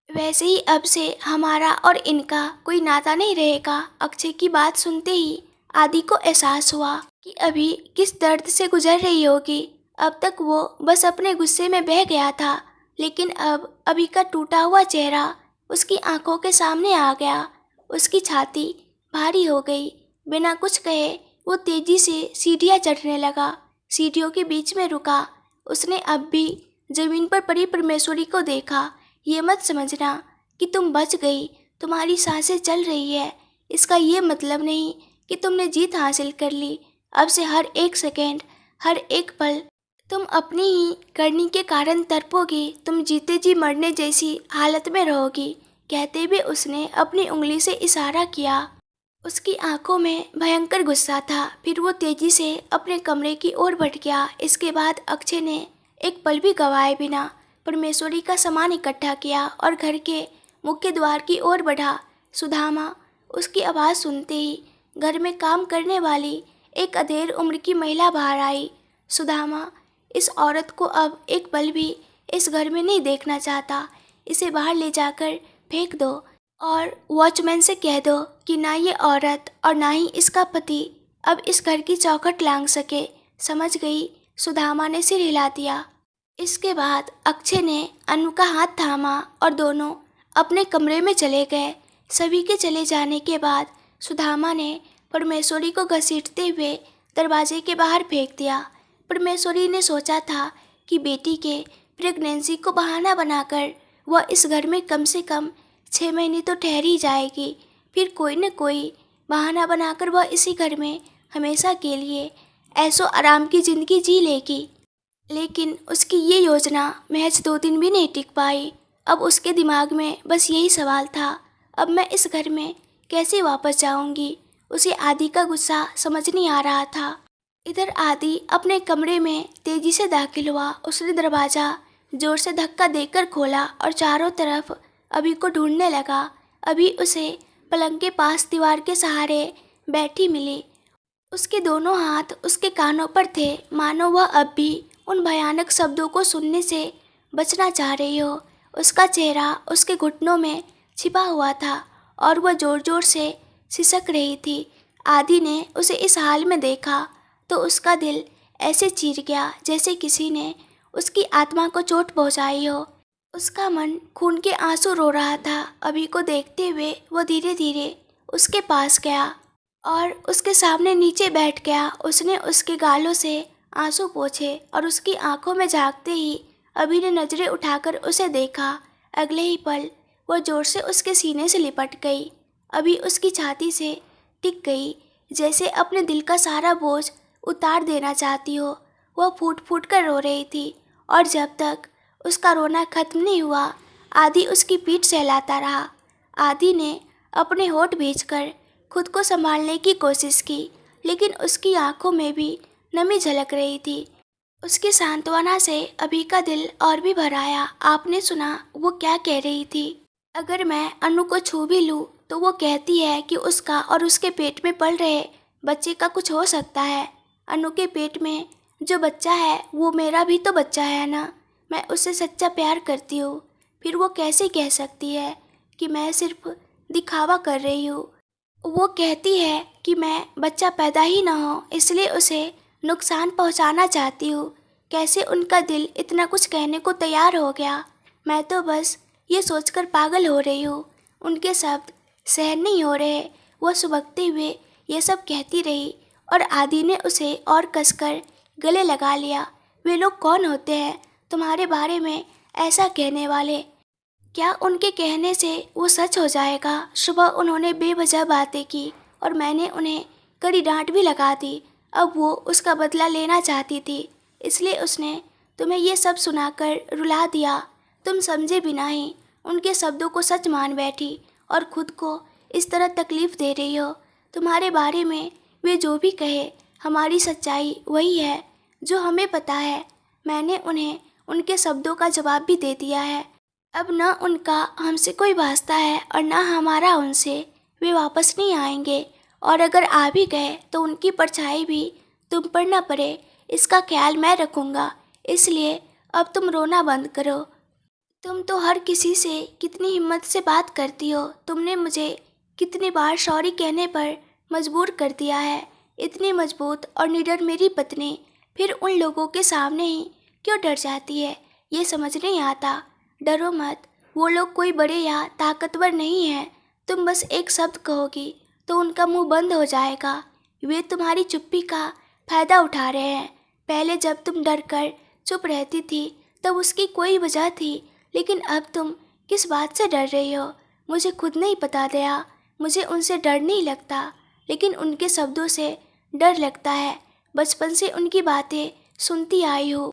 वैसे ही अब से हमारा और इनका कोई नाता नहीं रहेगा। अक्षय की बात सुनते ही आदि को एहसास हुआ कि अभी किस दर्द से गुजर रही होगी। अब तक वो बस अपने गुस्से में बह गया था, लेकिन अब अभी का टूटा हुआ चेहरा उसकी आंखों के सामने आ गया। उसकी छाती भारी हो गई। बिना कुछ कहे वो तेजी से सीढ़ियाँ चढ़ने लगा। सीढ़ियों के बीच में रुका। उसने अब भी जमीन पर पड़ी परमेश्वरी को देखा। ये मत समझना कि तुम बच गई, तुम्हारी सांसें चल रही है, इसका ये मतलब नहीं कि तुमने जीत हासिल कर ली। अब से हर 1 सेकंड, हर एक पल तुम अपनी ही करनी के कारण तड़पोगी। तुम जीते जी मरने जैसी हालत में रहोगी। कहते हुए उसने अपनी उंगली से इशारा किया। उसकी आंखों में भयंकर गुस्सा था। फिर वो तेजी से अपने कमरे की ओर बढ़ गया। इसके बाद अक्षय ने एक पल भी गंवाए बिना परमेश्वरी का सामान इकट्ठा किया और घर के मुख्य द्वार की ओर बढ़ा। सुदामा, उसकी आवाज़ सुनते ही घर में काम करने वाली एक अधेड़ उम्र की महिला बाहर आई। सुदामा, इस औरत को अब एक पल भी इस घर में नहीं देखना चाहता। इसे बाहर ले जाकर फेंक दो और वॉचमैन से कह दो कि ना ये औरत और ना ही इसका पति अब इस घर की चौखट लांघ सके। समझ गई? सुदामा ने सिर हिला दिया। इसके बाद अक्षय ने अनु का हाथ थामा और दोनों अपने कमरे में चले गए। सभी के चले जाने के बाद सुदामा ने परमेश्वरी को घसीटते हुए दरवाजे के बाहर फेंक दिया। परमेश्वरी ने सोचा था कि बेटी के प्रेगनेंसी को बहाना बनाकर वह इस घर में कम से कम 6 महीने तो ठहर ही जाएगी। फिर कोई न कोई बहाना बनाकर वह इसी घर में हमेशा के लिए ऐशो आराम की ज़िंदगी जी लेगी। लेकिन उसकी ये योजना महज 2 दिन भी नहीं टिक पाई। अब उसके दिमाग में बस यही सवाल था, अब मैं इस घर में कैसे वापस जाऊंगी। उसे आदि का गुस्सा समझ नहीं आ रहा था। इधर आदि अपने कमरे में तेजी से दाखिल हुआ। उसने दरवाज़ा जोर से धक्का देकर खोला और चारों तरफ अभी को ढूंढने लगा। अभी उसे पलंग के पास दीवार के सहारे बैठी मिली। उसके दोनों हाथ उसके कानों पर थे, मानो वह अब भी उन भयानक शब्दों को सुनने से बचना चाह रही हो। उसका चेहरा उसके घुटनों में छिपा हुआ था और वह ज़ोर ज़ोर से सिसक रही थी। आदि ने उसे इस हाल में देखा तो उसका दिल ऐसे चीर गया जैसे किसी ने उसकी आत्मा को चोट पहुंचाई हो। उसका मन खून के आंसू रो रहा था। अभी को देखते हुए वो धीरे धीरे उसके पास गया और उसके सामने नीचे बैठ गया। उसने उसके गालों से आंसू पोंछे और उसकी आंखों में झांकते ही अभी ने नज़रें उठाकर उसे देखा। अगले ही पल वो जोर से उसके सीने से लिपट गई। अभी उसकी छाती से टिक गई, जैसे अपने दिल का सारा बोझ उतार देना चाहती हो। वह फूट फूट कर रो रही थी और जब तक उसका रोना खत्म नहीं हुआ, आदि उसकी पीठ सहलाता रहा। आदि ने अपने होठ भींचकर खुद को संभालने की कोशिश की, लेकिन उसकी आंखों में भी नमी झलक रही थी। उसकी सांत्वना से अभी का दिल और भी भर आया। आपने सुना वो क्या कह रही थी? अगर मैं अनु को छू भी लूँ तो वो कहती है कि उसका और उसके पेट में पल रहे बच्चे का कुछ हो सकता है। अनु के पेट में जो बच्चा है वो मेरा भी तो बच्चा है ना। मैं उससे सच्चा प्यार करती हूँ। फिर वो कैसे कह सकती है कि मैं सिर्फ दिखावा कर रही हूँ? वो कहती है कि मैं बच्चा पैदा ही ना हो इसलिए उसे नुकसान पहुँचाना चाहती हूँ। कैसे उनका दिल इतना कुछ कहने को तैयार हो गया? मैं तो बस ये सोचकर पागल हो रही हूँ। उनके शब्द सहन नहीं हो रहे। वो सुबकते हुए ये सब कहती रही और आदि ने उसे और कसकर गले लगा लिया। वे लोग कौन होते हैं तुम्हारे बारे में ऐसा कहने वाले? क्या उनके कहने से वो सच हो जाएगा? सुबह उन्होंने बेवजह बातें की और मैंने उन्हें कड़ी डांट भी लगा दी। अब वो उसका बदला लेना चाहती थी, इसलिए उसने तुम्हें ये सब सुनाकर रुला दिया। तुम समझे बिना ही उनके शब्दों को सच मान बैठी और खुद को इस तरह तकलीफ़ दे रही हो। तुम्हारे बारे में वे जो भी कहे, हमारी सच्चाई वही है जो हमें पता है। मैंने उन्हें उनके शब्दों का जवाब भी दे दिया है। अब न उनका हमसे कोई वास्ता है और न हमारा उनसे। वे वापस नहीं आएंगे और अगर आ भी गए तो उनकी परछाई भी तुम पर न पड़े, इसका ख्याल मैं रखूँगा। इसलिए अब तुम रोना बंद करो। तुम तो हर किसी से कितनी हिम्मत से बात करती हो। तुमने मुझे कितनी बार सॉरी कहने पर मजबूर कर दिया है। इतनी मजबूत और निडर मेरी पत्नी फिर उन लोगों के सामने ही क्यों डर जाती है, ये समझ नहीं आता। डरो मत, वो लोग कोई बड़े या ताकतवर नहीं हैं। तुम बस एक शब्द कहोगी तो उनका मुंह बंद हो जाएगा। वे तुम्हारी चुप्पी का फ़ायदा उठा रहे हैं। पहले जब तुम डर कर चुप रहती थी तब उसकी कोई वजह थी, लेकिन अब तुम किस बात से डर रही हो मुझे खुद नहीं पता दया। मुझे उनसे डर नहीं लगता, लेकिन उनके शब्दों से डर लगता है। बचपन से उनकी बातें सुनती आई हूँ।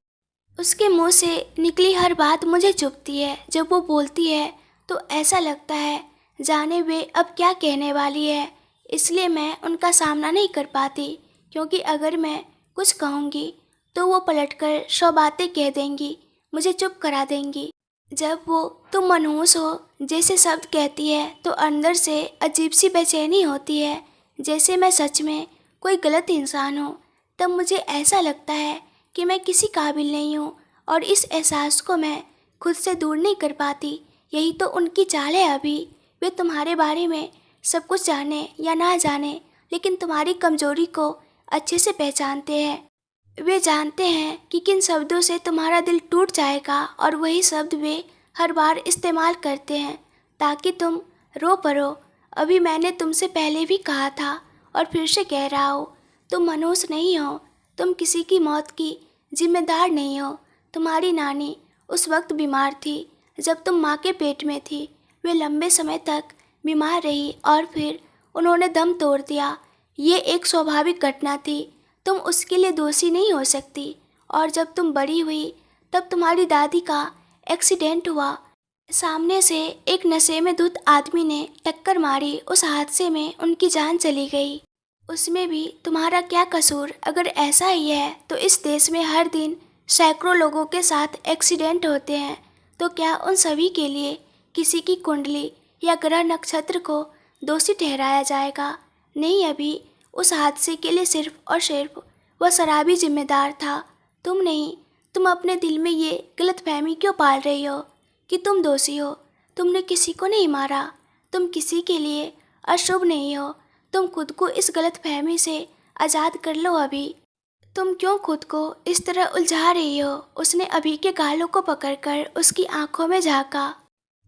उसके मुंह से निकली हर बात मुझे चुभती है। जब वो बोलती है तो ऐसा लगता है जाने वे अब क्या कहने वाली है। इसलिए मैं उनका सामना नहीं कर पाती, क्योंकि अगर मैं कुछ कहूँगी तो वो पलटकर 100 बातें कह देंगी, मुझे चुप करा देंगी। जब वो तुम मनहूस हो जैसे शब्द कहती है तो अंदर से अजीब सी बेचैनी होती है, जैसे मैं सच में कोई गलत इंसान हूँ। तब मुझे ऐसा लगता है कि मैं किसी काबिल नहीं हूँ और इस एहसास को मैं खुद से दूर नहीं कर पाती। यही तो उनकी चाल है। अभी वे तुम्हारे बारे में सब कुछ जाने या ना जाने, लेकिन तुम्हारी कमजोरी को अच्छे से पहचानते हैं। वे जानते हैं कि किन शब्दों से तुम्हारा दिल टूट जाएगा और वही शब्द वे हर बार इस्तेमाल करते हैं ताकि तुम रो पड़ो। अभी मैंने तुमसे पहले भी कहा था और फिर से कह रहा हूँ, तुम मनहूस नहीं हो। तुम किसी की मौत की जिम्मेदार नहीं हो। तुम्हारी नानी उस वक्त बीमार थी जब तुम माँ के पेट में थी। वे लंबे समय तक बीमार रही और फिर उन्होंने दम तोड़ दिया। ये एक स्वाभाविक घटना थी, तुम उसके लिए दोषी नहीं हो सकती। और जब तुम बड़ी हुई तब तुम्हारी दादी का एक्सीडेंट हुआ। सामने से एक नशे में धुत आदमी ने टक्कर मारी, उस हादसे में उनकी जान चली गई। उसमें भी तुम्हारा क्या कसूर? अगर ऐसा ही है तो इस देश में हर दिन सैकड़ों लोगों के साथ एक्सीडेंट होते हैं, तो क्या उन सभी के लिए किसी की कुंडली या ग्रह नक्षत्र को दोषी ठहराया जाएगा? नहीं, अभी उस हादसे के लिए सिर्फ और सिर्फ वह शराबी जिम्मेदार था, तुम नहीं। तुम अपने दिल में ये गलतफहमी क्यों पाल रही हो कि तुम दोषी हो? तुमने किसी को नहीं मारा, तुम किसी के लिए अशुभ नहीं हो। तुम खुद को इस गलतफहमी से आज़ाद कर लो अभी। तुम क्यों खुद को इस तरह उलझा रही हो? उसने अभी के गालों को पकड़कर उसकी आंखों में झांका।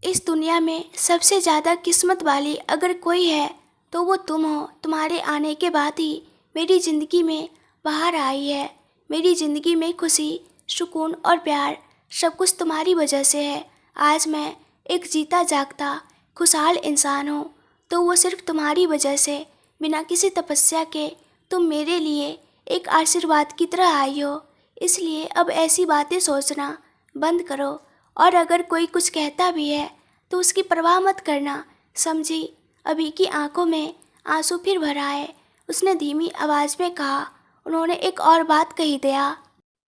इस दुनिया में सबसे ज़्यादा किस्मत वाली अगर कोई है तो वो तुम हो। तुम्हारे आने के बाद ही मेरी ज़िंदगी में बाहर आई है। मेरी ज़िंदगी में खुशी, सुकून और प्यार सब कुछ तुम्हारी वजह से है। आज मैं एक जीता जागता खुशहाल इंसान हूँ तो वो सिर्फ तुम्हारी वजह से। बिना किसी तपस्या के तुम मेरे लिए एक आशीर्वाद की तरह आई हो। इसलिए अब ऐसी बातें सोचना बंद करो, और अगर कोई कुछ कहता भी है तो उसकी परवाह मत करना, समझी? अभी की आंखों में आंसू फिर भर आए। उसने धीमी आवाज़ में कहा। उन्होंने एक और बात कही दया।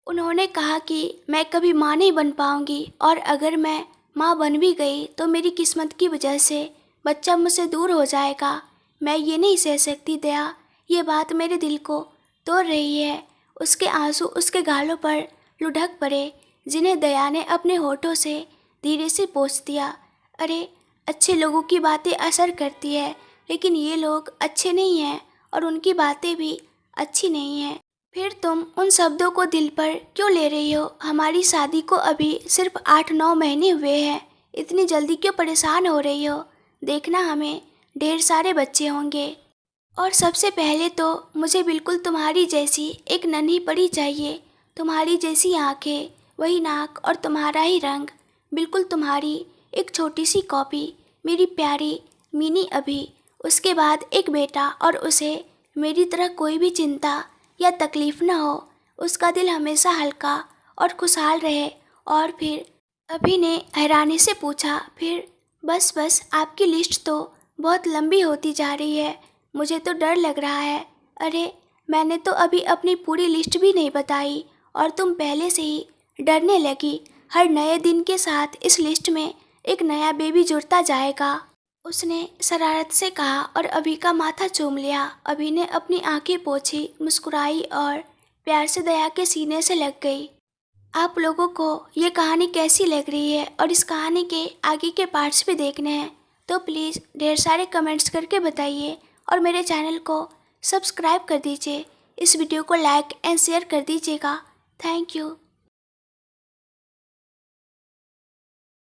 उन्होंने कहा कि मैं कभी माँ नहीं बन पाऊंगी, और अगर मैं माँ बन भी गई तो मेरी किस्मत की वजह से बच्चा मुझसे दूर हो जाएगा। मैं ये नहीं सह सकती दया, ये बात मेरे दिल को तोड़ रही है। उसके आंसू उसके गालों पर लुढ़क पड़े, जिन्हें दया ने अपने होठों से धीरे से पोंछ दिया। अरे, अच्छे लोगों की बातें असर करती है, लेकिन ये लोग अच्छे नहीं हैं और उनकी बातें भी अच्छी नहीं हैं। फिर तुम उन शब्दों को दिल पर क्यों ले रही हो? हमारी शादी को अभी सिर्फ 8-9 महीने हुए हैं, इतनी जल्दी क्यों परेशान हो रही हो? देखना, हमें ढेर सारे बच्चे होंगे, और सबसे पहले तो मुझे बिल्कुल तुम्हारी जैसी एक नन्ही परी चाहिए। तुम्हारी जैसी आंखें, वही नाक और तुम्हारा ही रंग, बिल्कुल तुम्हारी एक छोटी सी कॉपी, मेरी प्यारी मिनी अभी। उसके बाद एक बेटा, और उसे मेरी तरह कोई भी चिंता या तकलीफ़ न हो। उसका दिल हमेशा हल्का और खुशहाल रहे। और फिर अभी ने हैरानी से पूछा, फिर? बस बस, आपकी लिस्ट तो बहुत लंबी होती जा रही है, मुझे तो डर लग रहा है। अरे, मैंने तो अभी अपनी पूरी लिस्ट भी नहीं बताई और तुम पहले से ही डरने लगी। हर नए दिन के साथ इस लिस्ट में एक नया बेबी जुड़ता जाएगा, उसने शरारत से कहा, और अभी का माथा चूम लिया। अभी ने अपनी आंखें पोंछी, मुस्कुराई और प्यार से दया के सीने से लग गई। आप लोगों को ये कहानी कैसी लग रही है और इस कहानी के आगे के पार्ट्स भी देखने हैं तो प्लीज़ ढेर सारे कमेंट्स करके बताइए, और मेरे चैनल को सब्सक्राइब कर दीजिए। इस वीडियो को लाइक एंड शेयर कर दीजिएगा। Thank you.